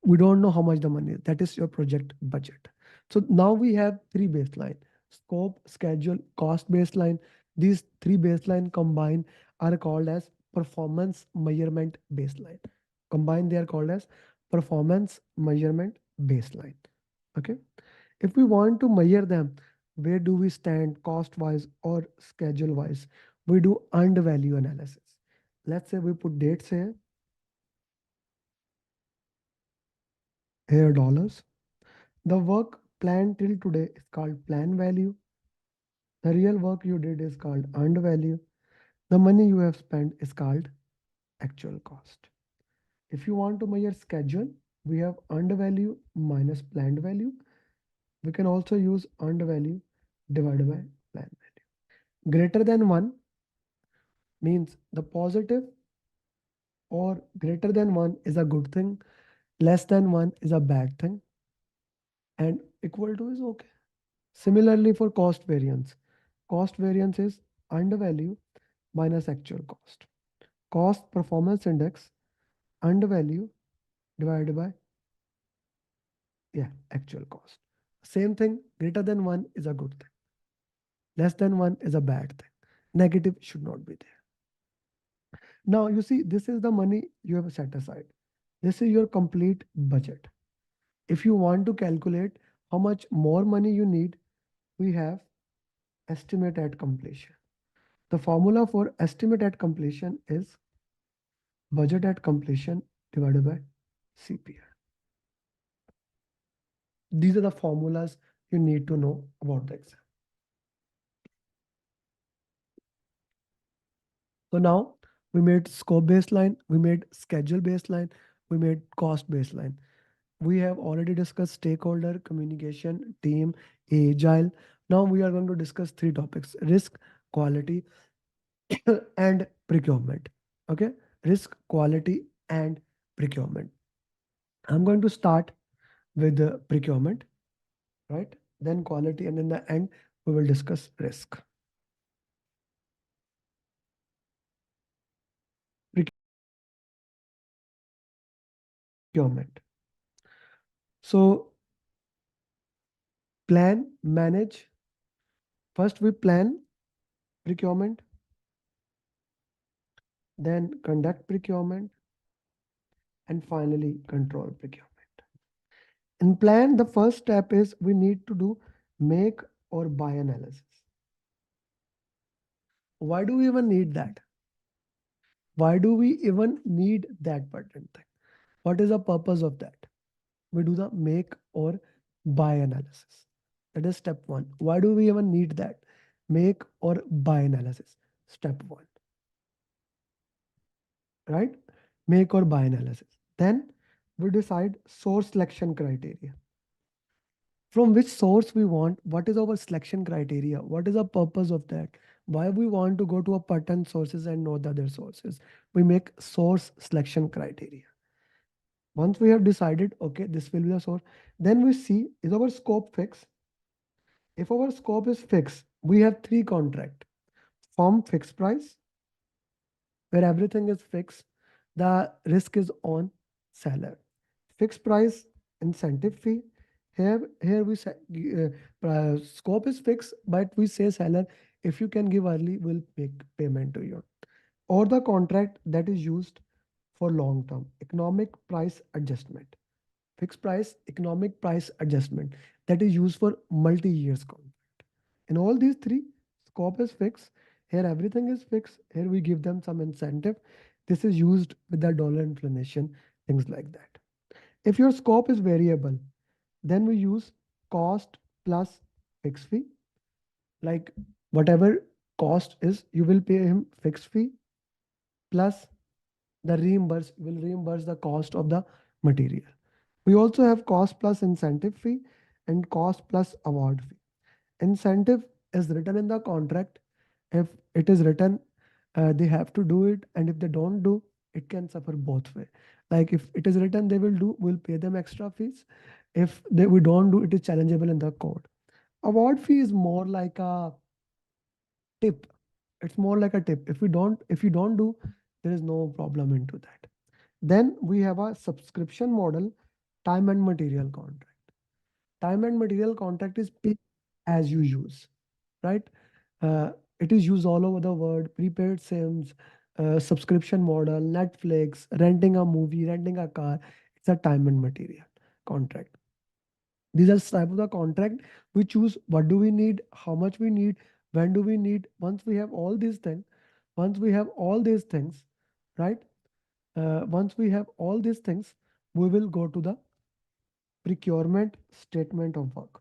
We don't know how much the money is. That is your project budget. So now we have three baseline: scope, schedule, cost baseline. These three baseline combined are called as performance measurement baseline. Combined, they are called as performance measurement baseline. Okay. If we want to measure them, where do we stand cost wise or schedule wise? We do earned value analysis. Let's say we put dates here dollars. The work planned till today is called plan value. The real work you did is called earned value. The money you have spent is called actual cost. If you want to measure schedule, we have earned value minus planned value. We can also use earned value divided by planned value. Greater than 1 means the positive, or greater than 1 is a good thing, less than 1 is a bad thing, and equal to is okay. Similarly, for cost variance is earned value minus actual cost. Cost performance index, earned value divided by, yeah, actual cost. Same thing, greater than 1 is a good thing, less than 1 is a bad thing. Negative should not be there. Now, you see, this is the money you have set aside. This is your complete budget. If you want to calculate how much more money you need, we have estimate at completion. The formula for estimate at completion is budget at completion divided by CPR. These are the formulas you need to know about the exam. So now we made scope baseline, we made schedule baseline, we made cost baseline. We have already discussed stakeholder, communication, team, agile. Now we are going to discuss three topics: risk, quality, and procurement. Okay, risk, quality, and procurement. I'm going to start with the procurement, right? Then quality, and in the end, we will discuss risk. Procurement. So, plan, manage. First, we plan procurement, then conduct procurement, and finally, control procurement. In plan, the first step is we need to do make or buy analysis. Why do we even need that? Why do we even need that button thing? What is the purpose of that? We do the make or buy analysis. That is step one. Why do we even need that? Make or buy analysis. Step one, right? Make or buy analysis. Then we decide source selection criteria. From which source we want, what is our selection criteria, what is the purpose of that, why we want to go to a pattern sources and not the other sources. We make source selection criteria. Once we have decided, okay, this will be the source, then we see, is our scope fixed? If our scope is fixed, we have three contract: firm fixed price, where everything is fixed, the risk is on seller. Fixed price, incentive fee. Here we say scope is fixed, but we say seller, if you can give early, we'll make payment to you. Or the contract that is used for long term, economic price adjustment. Fixed price, economic price adjustment, that is used for multi years contract. In all these three, scope is fixed. Here everything is fixed. Here we give them some incentive. This is used with the dollar inflation, things like that. If your scope is variable, then we use cost plus fixed fee. Like whatever cost is, you will pay him fixed fee plus the reimburse, will reimburse the cost of the material. We also have cost plus incentive fee and cost plus award fee. Incentive is written in the contract. If it is written, they have to do it, and if they don't do, it can suffer both way. Like if it is written they will do, we'll pay them extra fees. If we don't do, it is challengeable in the court. Award fee is more like a tip. It's more like a tip. If you don't do, there is no problem into that. Then we have a subscription model, time and material contract. Time and material contract is pay as you use, right? Uh, it is used all over the world. Prepaid SIMs, subscription model, Netflix, renting a movie, renting a car. It's a time and material contract. These are type of the contract. We choose what do we need, how much we need, when do we need. Once we have all these things, right? Once we have all these things, we will go to the procurement statement of work.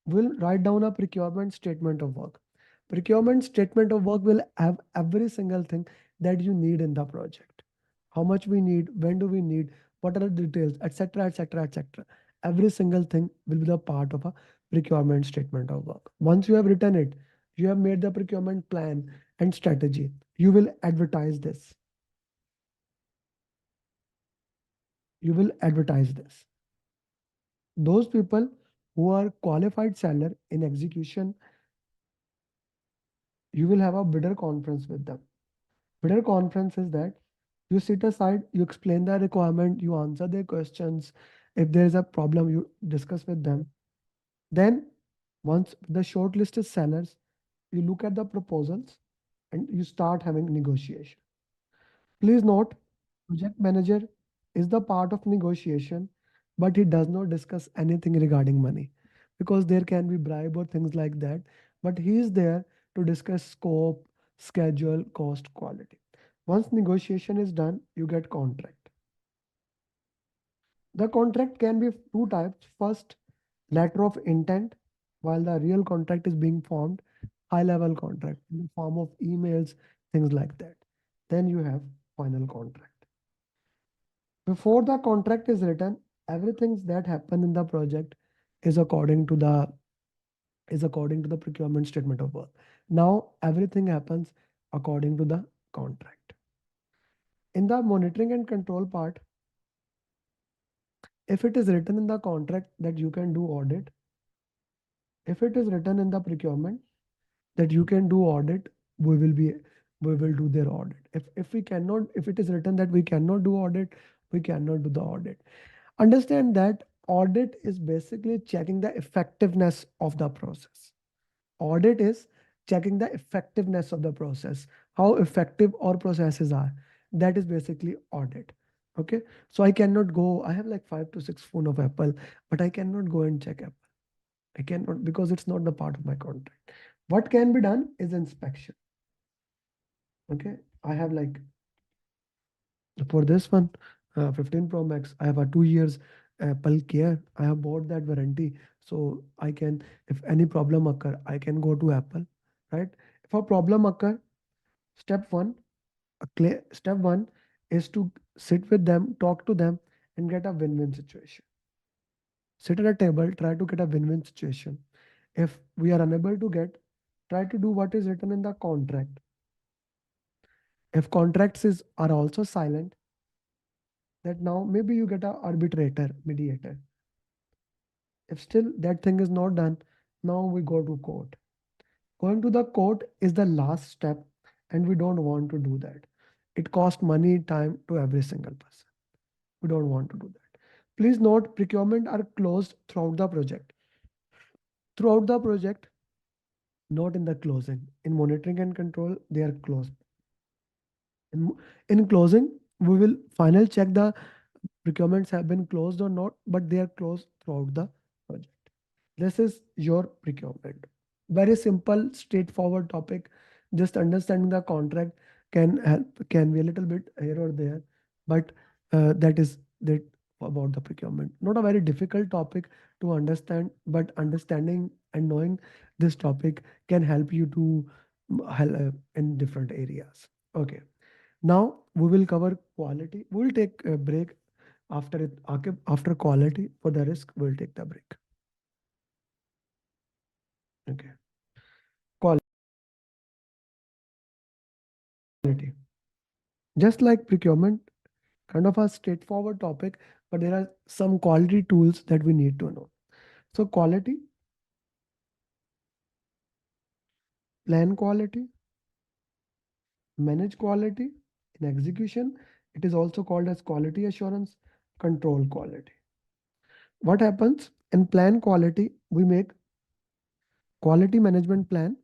We'll write down a procurement statement of work. Procurement statement of work will have every single thing that you need in the project. How much we need, when do we need, what are the details, etc., etc., etc. Every single thing will be the part of a procurement statement of work. Once you have written it, you have made the procurement plan and strategy. You will advertise this. You will advertise this. Those people who are qualified seller in execution, you will have a bidder conference with them. Bidder conference is that you sit aside, you explain the requirement, you answer their questions. If there is a problem, you discuss with them. Then, once the shortlist is sellers, you look at the proposals and you start having negotiation. Please note, project manager is the part of negotiation, but he does not discuss anything regarding money because there can be bribe or things like that. But he is there to discuss scope, schedule, cost, quality. Once negotiation is done, you get contract. The contract can be two types. First, letter of intent, while the real contract is being formed, high level contract in the form of emails, things like that. Then you have final contract. Before the contract is written, everything that happened in the project is according to the is according to the procurement statement of work. Now everything happens according to the contract. In the monitoring and control part, if it is written in the contract that you can do audit, if it is written in the procurement that you can do audit, we will be we will do their audit. If we cannot, if it is written that we cannot do audit, we cannot do the audit. Understand that audit is basically checking the effectiveness of the process. Audit is checking the effectiveness of the process, how effective our processes are. That is basically audit. Okay, so I cannot go, I have like 5 to 6 phone of Apple, but I cannot go and check Apple. I cannot, because it's not the part of my contract. What can be done is inspection. Okay, I have like, for this one, 15 Pro Max, I have a 2 years Apple Care. I have bought that warranty, so I can, if any problem occur, I can go to Apple, right? If a problem occur, step one, step one is to sit with them, talk to them, and get a win-win situation. Sit at a table, try to get a win-win situation. If we are unable to get, try to do what is written in the contract. If contracts are also silent, that now maybe you get a arbitrator, mediator. If still that thing is not done, now we go to court. Going to the court is the last step, and we don't want to do that. It costs money, time to every single person. We don't want to do that. Please note, procurement are closed throughout the project. Throughout the project, not in the closing. In monitoring and control, they are closed. In, in closing, we will final check the procurements have been closed or not, but they are closed throughout the project. This is your procurement. Very simple, straightforward topic. Just understanding the contract can help, can be a little bit here or there, but that is that about the procurement. Not a very difficult topic to understand, but understanding and knowing this topic can help you to help in different areas. Okay. Now we will cover quality. We will take a break after it. After quality, for the risk, we'll take the break. Okay. Quality. Just like procurement, kind of a straightforward topic, but there are some quality tools that we need to know. So quality, plan quality, manage quality. In execution, it is also called as quality assurance, control quality. What happens in plan quality? We make quality management plan.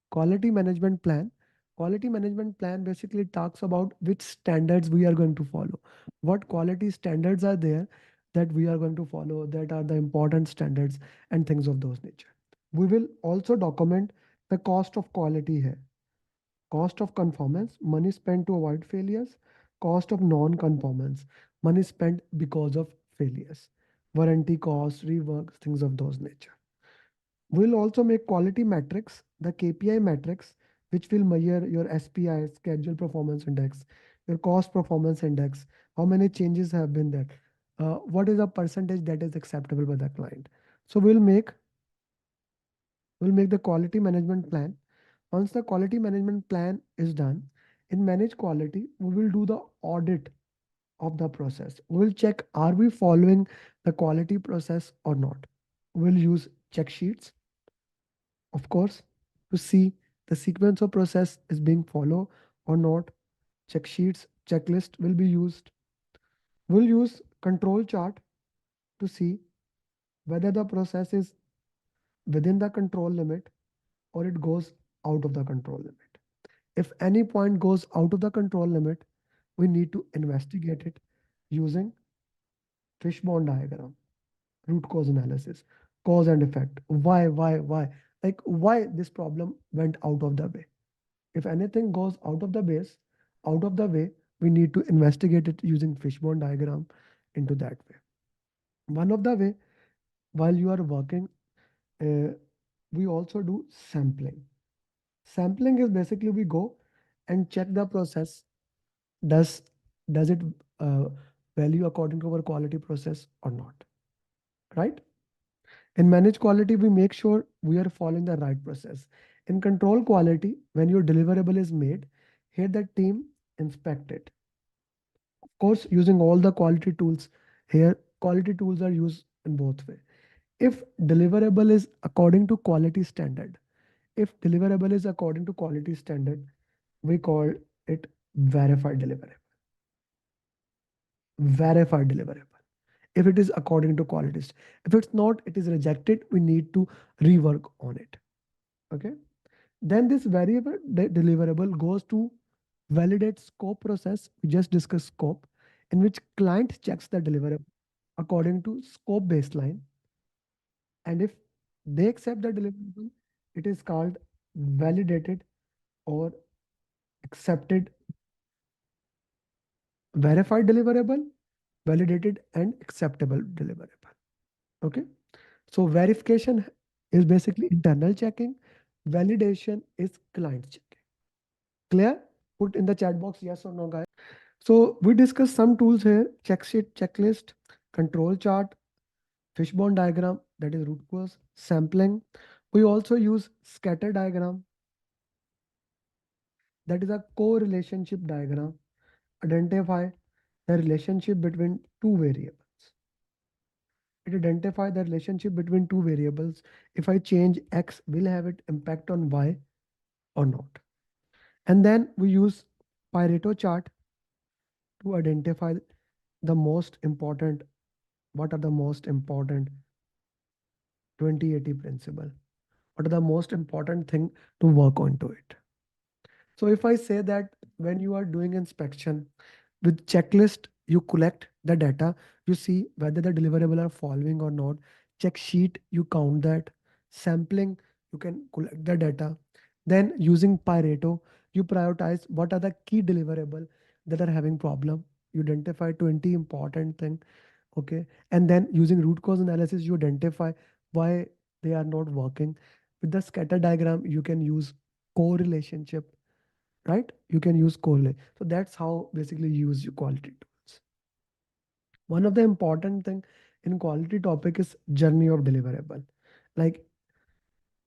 Quality management plan. Quality management plan basically talks about which standards we are going to follow. What quality standards are there that we are going to follow, that are the important standards and things of those nature. We will also document the cost of quality here. Cost of conformance, money spent to avoid failures. Cost of non-conformance, money spent because of failures. Warranty costs, reworks, things of those nature. We'll also make quality metrics, the KPI metrics, which will measure your SPI, schedule performance index, your cost performance index, how many changes have been there, what is the percentage that is acceptable by the client. So we'll make the quality management plan. Once the quality management plan is done, in manage quality, we will do the audit of the process. We'll check, are we following the quality process or not. We'll use check sheets, of course, to see the sequence of process is being followed or not. Check sheets, checklist will be used. We'll use control chart to see whether the process is within the control limit or it goes out of the control limit. If any point goes out of the control limit, we need to investigate it using fishbone diagram, root cause analysis, cause and effect. Why? Like why this problem went out of the way. If anything goes out of the way, we need to investigate it using fishbone diagram into that way. One of the way, while you are working, uh, we also do sampling. Sampling is basically we go and check the process. Does does it uh, value according to our quality process or not? Right? In manage quality, we make sure we are following the right process. In control quality, when your deliverable is made, here the team inspect it. Of course, using all the quality tools here, quality tools are used in both way. If deliverable is according to quality standard, if deliverable is according to quality standard, we call it verified deliverable. Verified deliverable. If it is according to quality, if it's not, it is rejected. We need to rework on it. Okay. Then this variable deliverable goes to validate scope process. We just discussed scope, in which client checks the deliverable according to scope baseline. And if they accept the deliverable, it is called validated or accepted, verified deliverable, validated and acceptable deliverable. Okay. So verification is basically internal checking. Validation is client checking. Clear? Put in the chat box yes or no, guys. So we discussed some tools here: check sheet, checklist, control chart, fishbone diagram, that is root cause, sampling. We also use scatter diagram, that is a co-relationship diagram. Identify the relationship between two variables. It identifies the relationship between two variables. If I change X, will have it impact on Y or not. And then we use Pareto chart to identify the most important, what are the most important 2080 principle, what are the most important thing to work onto it. So if I say that when you are doing inspection with checklist, you collect the data, you see whether the deliverable are following or not. Check sheet, you count that. Sampling, you can collect the data. Then using Pareto, you prioritize what are the key deliverable that are having problem. You identify 20 important thing. Okay. And then using root cause analysis, you identify why they are not working. With the scatter diagram, you can use correlationship, right? You can use correlate. So that's how basically you use your quality tools. One of the important thing in quality topic is journey of deliverable. Like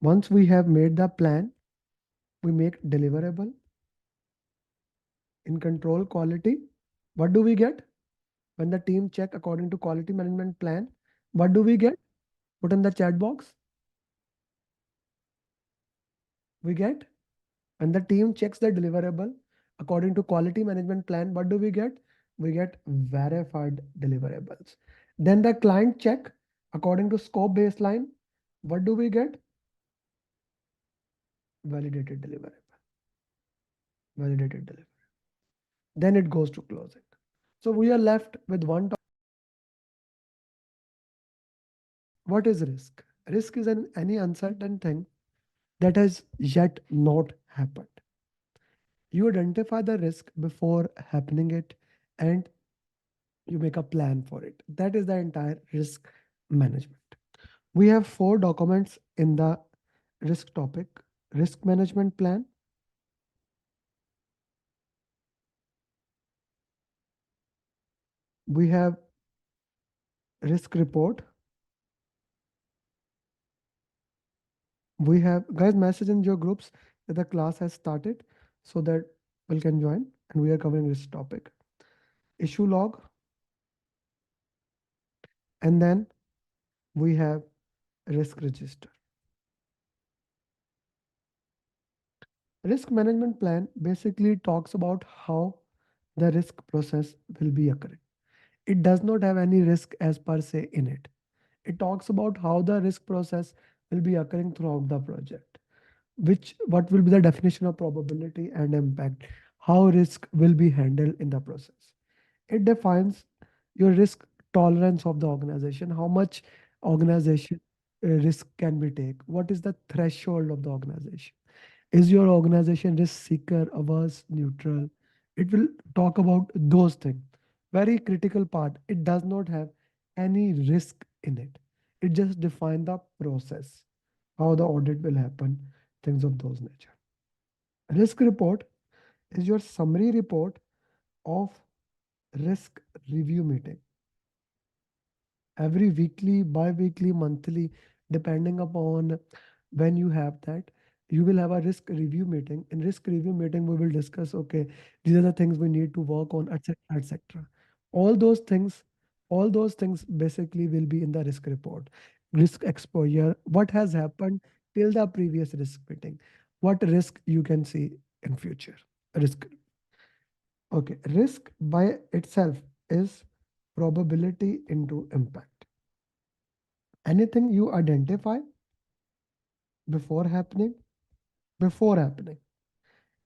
once we have made the plan, we make deliverable in control quality. What do we get? When the team check according to quality management plan, what do we get? Put in the chat box. We get, when the team checks the deliverable according to quality management plan, what do we get? We get verified deliverables. Then the client check according to scope baseline. What do we get? Validated deliverable. Validated deliverable. Then it goes to closing. So we are left with one topic. What is risk? Risk is any uncertain thing that has yet not happened. You identify the risk before happening it, and you make a plan for it. That is the entire risk management. We have 4 documents in the risk topic: risk management plan, we have risk report, we have, guys, message in your groups that the class has started so that people can join, and we are covering this topic. Issue log, and then we have risk register. Risk management plan basically talks about how the risk process will be occurring. It does not have any risk as per se in it. It talks about how the risk process will be occurring throughout the project, which what will be the definition of probability and impact, how risk will be handled in the process. It defines your risk tolerance of the organization, how much organization risk can be take, what is the threshold of the organization. Is your organization risk seeker, averse, neutral? It will talk about those things. Very critical part. It does not have any risk in it. It just defines the process, how the audit will happen, things of those nature. Risk report is your summary report of risk review meeting. Every weekly, bi-weekly, monthly, Depending upon when you have that, you will have a risk review meeting. In risk review meeting, we will discuss, okay, these are the things we need to work on, etc., etc. All those things, all those things basically will be in the risk report. Risk exposure, what has happened till the previous risk meeting, what risk you can see in future. Risk. Okay, risk by itself is probability into impact. Anything you identify before happening, before happening,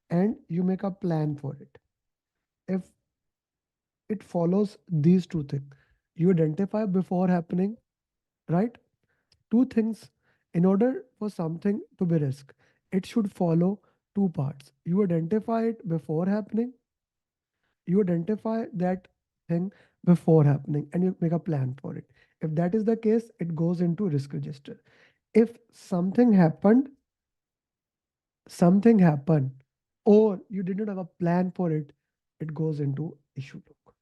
and you make a plan for it. If it follows these two things, you identify before happening, right? Two things. In order for something to be risk, it should follow two parts. You identify it before happening, you identify that thing before happening, and you make a plan for it. If that is the case, it goes into risk register. If something happened, or you did not have a plan for it, it goes into issue log.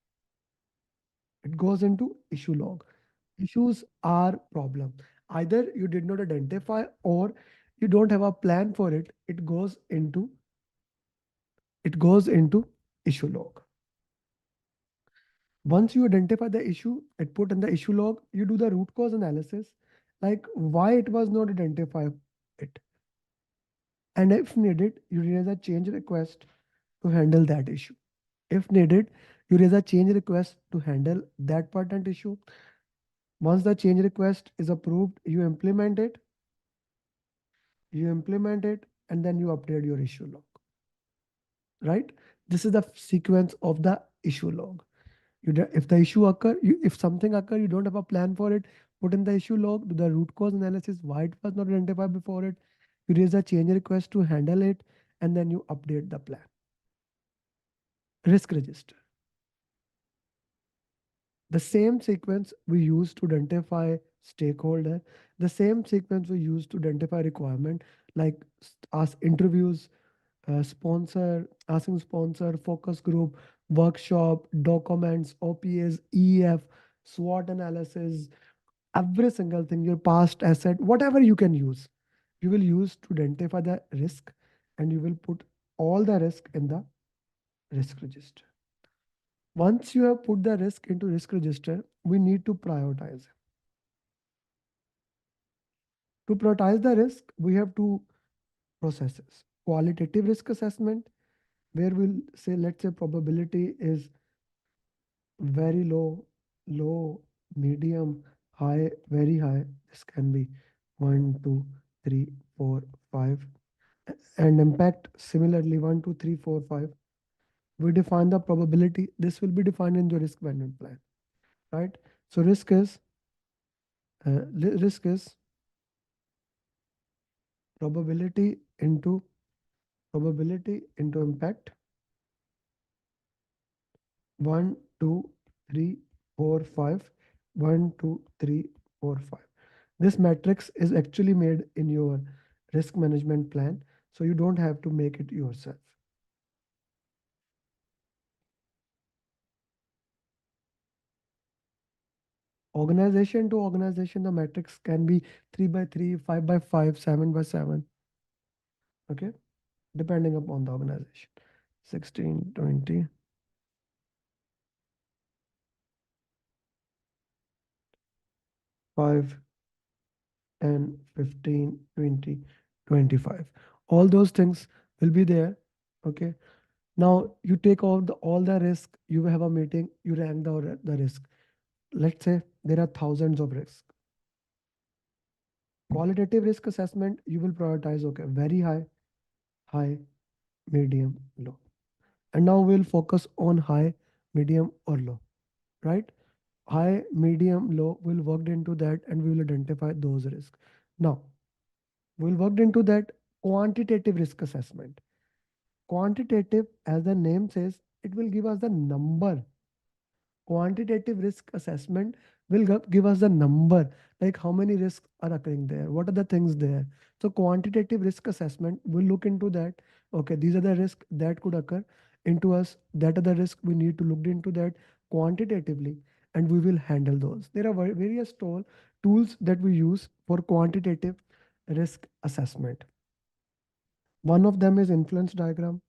It goes into issue log. Issues are problem. Either you did not identify or you don't have a plan for it. It goes into issue log. Once you identify the issue, it put in the issue log. You do the root cause analysis, like why it was not identified. It and if needed, you raise a change request to handle that issue. If needed, you raise a change request to handle that patent issue. Once the change request is approved, you implement it, and then you update your issue log. Right? This is the sequence of the issue log. If the issue occur, if something occur, you don't have a plan for it. Put in the issue log, do the root cause analysis, why it was not identified before it. You raise a change request to handle it, and then you update the plan. Risk register. The same sequence we use to identify stakeholder, the same sequence we use to identify requirement, like ask interviews, asking sponsor, focus group, workshop, documents, OPAs, EF, SWOT analysis, every single thing, your past asset, whatever you can use, you will use to identify the risk, and you will put all the risk in the risk register. Once you have put the risk into risk register, we need to prioritize. To prioritize the risk, we have two processes. Qualitative risk assessment, where we'll say, let's say probability is very low, low, medium, high, very high. This can be 1, 2, 3, 4, 5. And impact similarly 1, 2, 3, 4, 5. We define the probability. This will be defined in your risk management plan, right? So risk is probability into impact. 1, 2, 3, 4, 5. 1, 2, 3, 4, 5. This matrix is actually made in your risk management plan, so you don't have to make it yourself. Organization to organization, the matrix can be 3 by 3, 5 by 5, 7 by 7. Okay, depending upon the organization. 16, 20, 5, 10, 15, 20, 25. All those things will be there. Okay. Now you take all the risk. You have a meeting. You rank the risk. Let's say there are thousands of risks. Qualitative risk assessment, you will prioritize, okay, very high, high, medium, low. And now we'll focus on high, medium, or low, right? High, medium, low, we'll work into that, and we will identify those risks. Now, we'll work into that quantitative risk assessment. Quantitative, as the name says, it will give us the number. Quantitative risk assessment will give us the number, like how many risks are occurring there, what are the things there. So quantitative risk assessment will look into that. Okay, these are the risks that could occur into us, that are the risk we need to look into that quantitatively. and we will handle those. There are various tools that we use for quantitative risk assessment. One of them is influence diagram.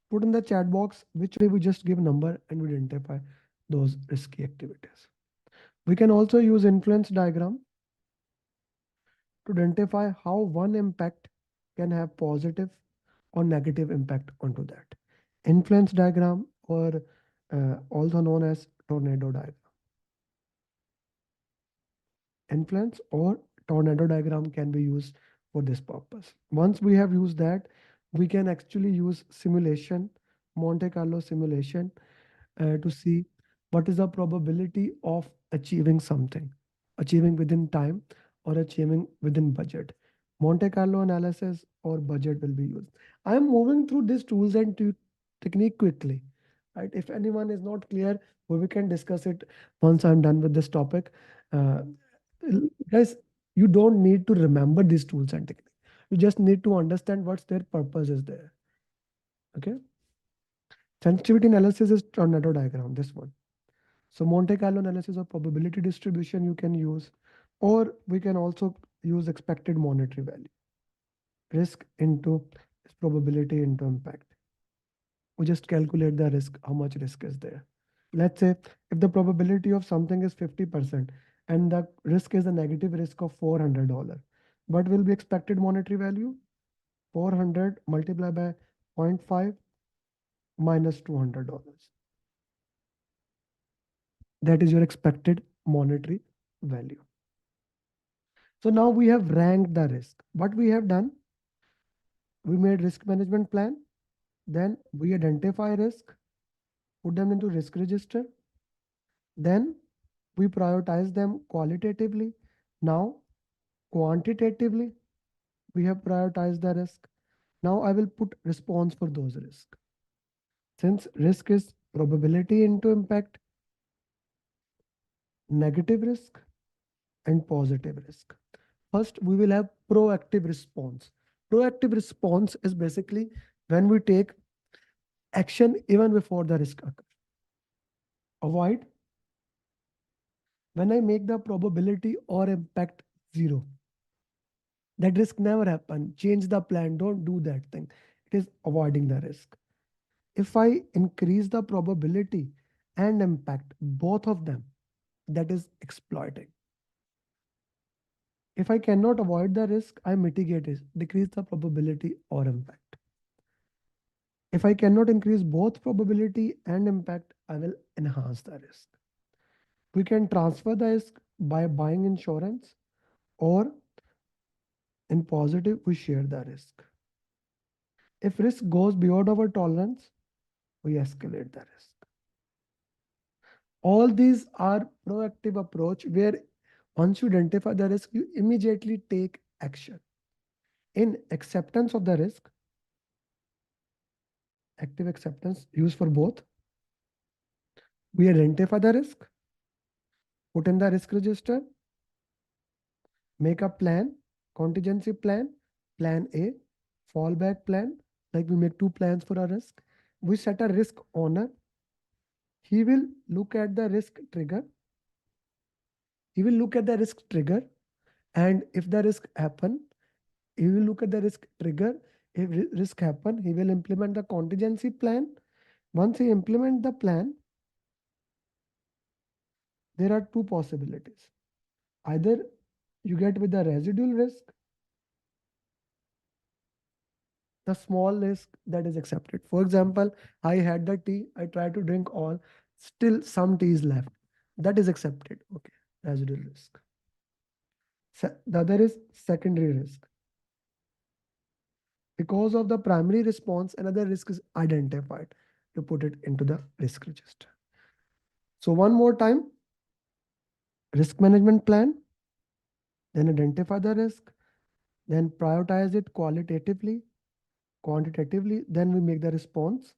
Put in the chat box which way we just give number and we identify those risky activities. We can also use influence diagram to identify how one impact can have positive or negative impact onto that. Influence diagram, or also known as tornado diagram. Influence or tornado diagram can be used for this purpose. Once we have used that, we can actually use simulation, Monte Carlo simulation, to see what is the probability of achieving something, achieving within time or achieving within budget. Monte Carlo analysis or budget will be used. I am moving through these tools and technique quickly. Right? If anyone is not clear, we can discuss it once I'm done with this topic. Uh, Guys, you don't need to remember these tools and techniques. You just need to understand what's their purpose is there. Okay. Sensitivity analysis is tornado diagram, this one. So Monte Carlo analysis of probability distribution you can use, or we can also use expected monetary value. Risk into probability into impact. We just calculate the risk, how much risk is there. Let's say if the probability of something is 50% and the risk is a negative risk of $400, what will be expected monetary value? 400 multiplied by 0.5 minus $200. That is your expected monetary value. So now we have ranked the risk. What we have done, we made risk management plan, then we identify risk, put them into risk register, then we prioritize them qualitatively. Now quantitatively, we have prioritized the risk. Now I will put response for those risks. Since risk is probability into impact, negative risk, and positive risk. First, we will have proactive response. Proactive response is basically when we take action even before the risk occurs. Avoid, when I make the probability or impact zero. That risk never happen. Change the plan. Don't do that thing. It is avoiding the risk. If I increase the probability and impact, both of them, that is exploiting. If I cannot avoid the risk, I mitigate it, decrease the probability or impact. If I cannot increase both probability and impact, I will enhance the risk. We can transfer the risk by buying insurance, or in positive, we share the risk. If risk goes beyond our tolerance, we escalate the risk. All these are proactive approach where once you identify the risk, you immediately take action. In acceptance of the risk, active acceptance used for both, we identify the risk, put in the risk register, make a plan, contingency plan, plan A, fallback plan, like we make two plans for a risk. We set a risk owner. He will look at the risk trigger. He will look at the risk trigger, and if the risk happen, he will look at the risk trigger. If risk happen, he will implement the contingency plan. Once he implement the plan, there are two possibilities. Either you get with the residual risk, the small risk that is accepted. For example, I had the tea, I tried to drink all, still some tea is left. That is accepted. Okay, residual risk. The other is secondary risk. Because of the primary response, another risk is identified. You put it into the risk register. So one more time, risk management plan, then identify the risk, then prioritize it qualitatively, quantitatively, then we make the response.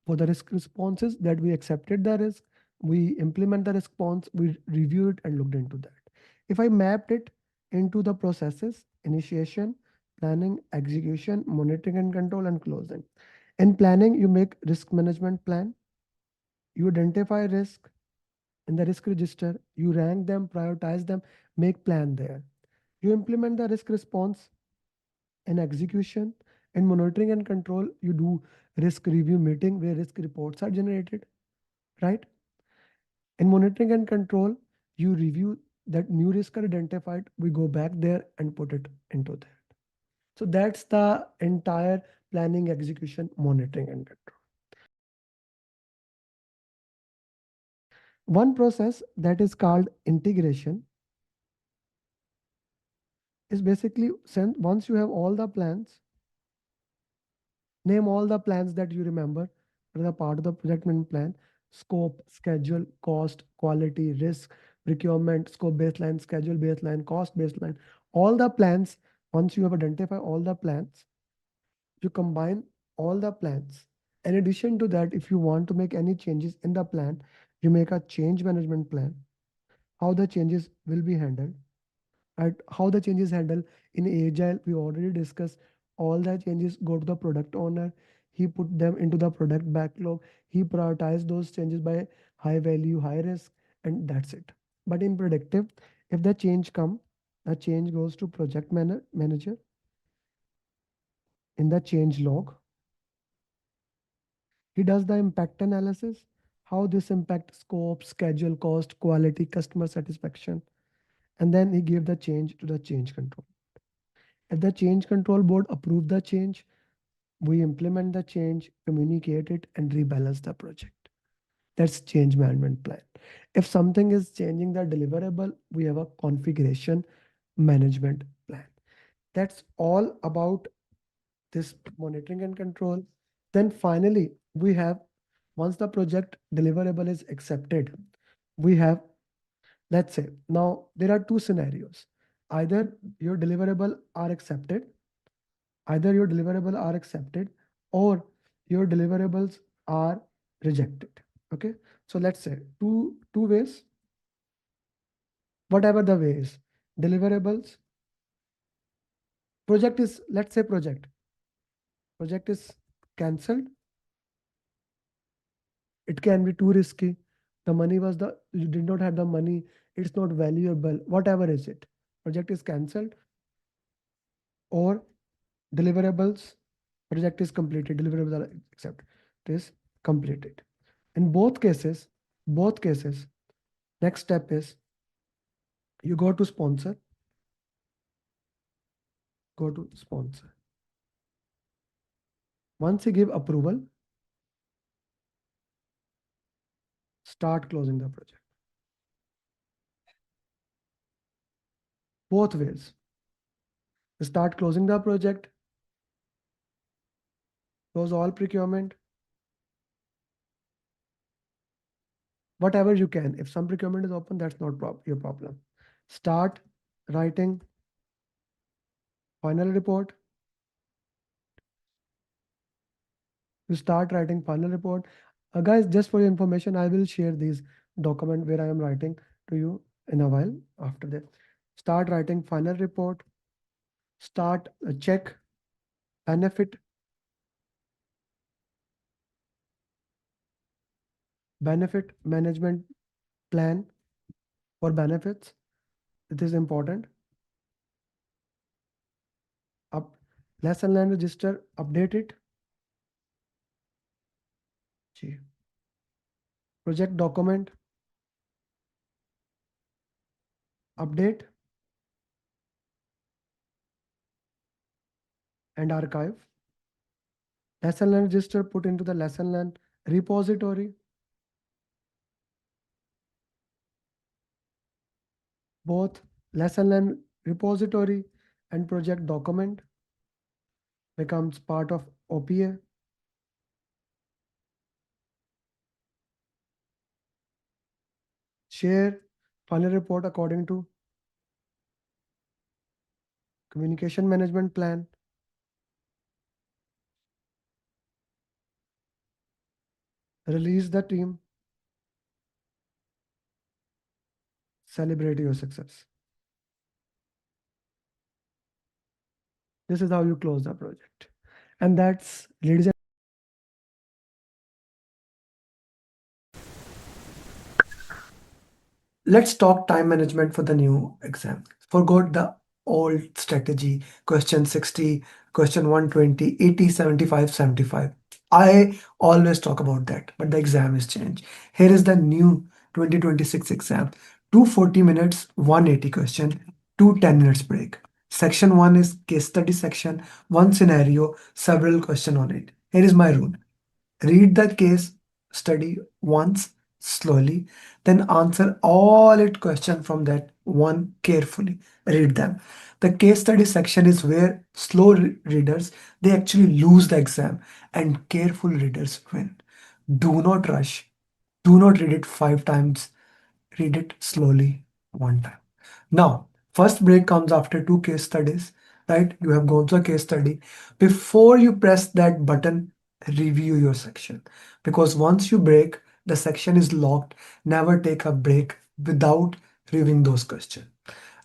For the risk responses that we accepted the risk, we implement the response, we review it and looked into that. If I mapped it into the processes, initiation, planning, execution, monitoring and control, and closing. In planning, you make risk management plan. You identify risk in the risk register. You rank them, prioritize them, make plan there. You implement the risk response in execution. In monitoring and control, you do risk review meeting where risk reports are generated, right? In monitoring and control, you review that new risk are identified. We go back there and put it into that. So that's the entire planning, execution, monitoring, and control. One process that is called integration is basically once you have all the plans, name all the plans that you remember that are part of the project management plan: scope, schedule, cost, quality, risk, procurement, scope baseline, schedule baseline, cost baseline. All the plans, once you have identified all the plans, you combine all the plans. In addition to that, if you want to make any changes in the plan, you make a change management plan, how the changes will be handled. Right? How the changes handle in Agile, we already discussed. All the changes go to the product owner. He put them into the product backlog. He prioritized those changes by high value, high risk, and that's it. But in predictive, if the change come, the change goes to project manager in the change log. He does the impact analysis, how this impact scope, schedule, cost, quality, customer satisfaction, and then he gave the change to the change control. If the change control board approve the change, we implement the change, communicate it, and rebalance the project. That's change management plan. If something is changing the deliverable, we have a configuration management plan. That's all about this monitoring and control. Then finally, we have, once the project deliverable is accepted, we have, let's say, now there are two scenarios. Either your deliverable are accepted, either your deliverable are accepted or your deliverables are rejected. Okay. So let's say two ways, whatever the way is, deliverables, project is, let's say project is cancelled. It can be too risky. The money was the, you did not have the money. It's not valuable. Whatever is it, project is cancelled, or deliverables, project is completed, deliverables are accepted. It is completed. In both cases, next step is you go to sponsor, go to sponsor. Once you give approval, start closing the project. Both ways. Start closing the project, close all procurement, whatever you can. If some procurement is open, that's not your problem. Start writing final report. You start writing final report. Guys, just for your information, I will share these document where I am writing to you in a while after that. Start writing final report. Start check benefit management plan for benefits. It is important. Up lesson learned register, update it. Project document, update and archive. Lesson learned register put into the lesson learned repository. Both lesson learned repository and project document becomes part of OPA. Share final report according to communication management plan. Release the team. Celebrate your success. This is how you close the project. And that's, ladies and Let's talk time management for the new exam. Forgot the old strategy, question 60, question 120, 80, 75, 75. I always talk about that, but the exam is changed. Here is the new 2026 exam. 240 minutes, 180 question, 2 10 minutes break. Section 1 is case study section, one scenario, several question on it. Here is my rule. Read the case study once slowly, then answer all its questions from that one carefully. Read them. The case study section is where slow readers they actually lose the exam and careful readers win. Do not rush. Do not read it 5 times. Read it slowly one time. Now, first break comes after 2 case studies, right? You have gone through a case study. Before you press that button, review your section. Because once you break, the section is locked. Never take a break without reviewing those questions.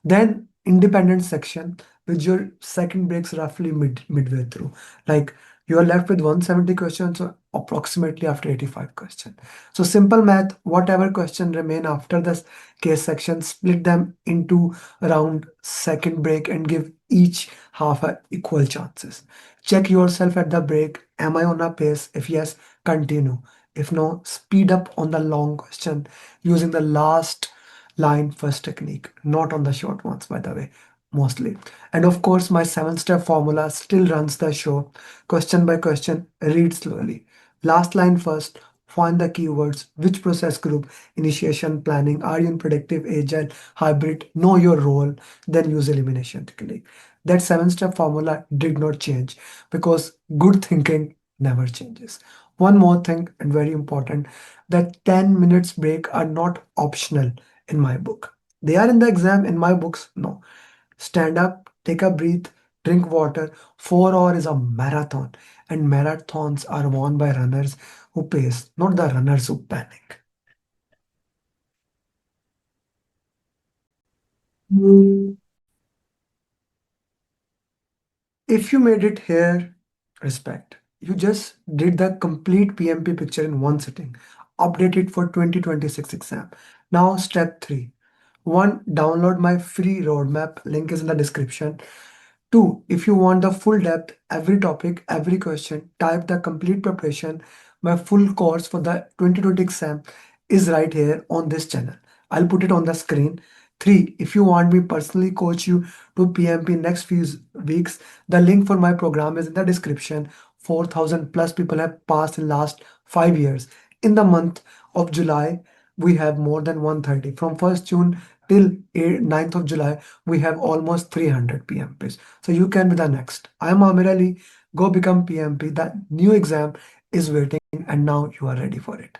Then independent section, which your second breaks roughly midway through. Like you are left with 170 questions, so approximately after 85 questions. So simple math, whatever question remain after this case section, split them into around second break and give each half a equal chances. Check yourself at the break. Am I on a pace? If yes, continue. If no, speed up on the long question using the last line first technique, not on the short ones, by the way, mostly. And of course, my 7 step formula still runs the show. Question by question, read slowly. Last line first, find the keywords, which process group, initiation, planning, are you in predictive, agile, hybrid, know your role, then use elimination technique. That 7 step formula did not change because good thinking never changes. One more thing, and very important, that 10 minutes break are not optional in my book. They are in the exam. In my books, no. Stand up, take a breath, drink water. 4 hours is a marathon, and marathons are won by runners who pace, not the runners who panic. If you made it here, respect. You just did the complete PMP picture in one sitting. Update it for 2026 exam. Now, step 3. 1. Download my free roadmap. Link is in the description. 2. If you want the full depth, every topic, every question, type the complete preparation. My full course for the 2020 exam is right here on this channel. I'll put it on the screen. 3. If you want me personally coach you to PMP next few weeks, the link for my program is in the description. 4,000 plus people have passed in last 5 years. In the month of July, we have more than 130. From 1st June till 9th of July, we have almost 300 PMPs. So you can be the next. I'm Amer Ali. Go become PMP. That new exam is waiting and now you are ready for it.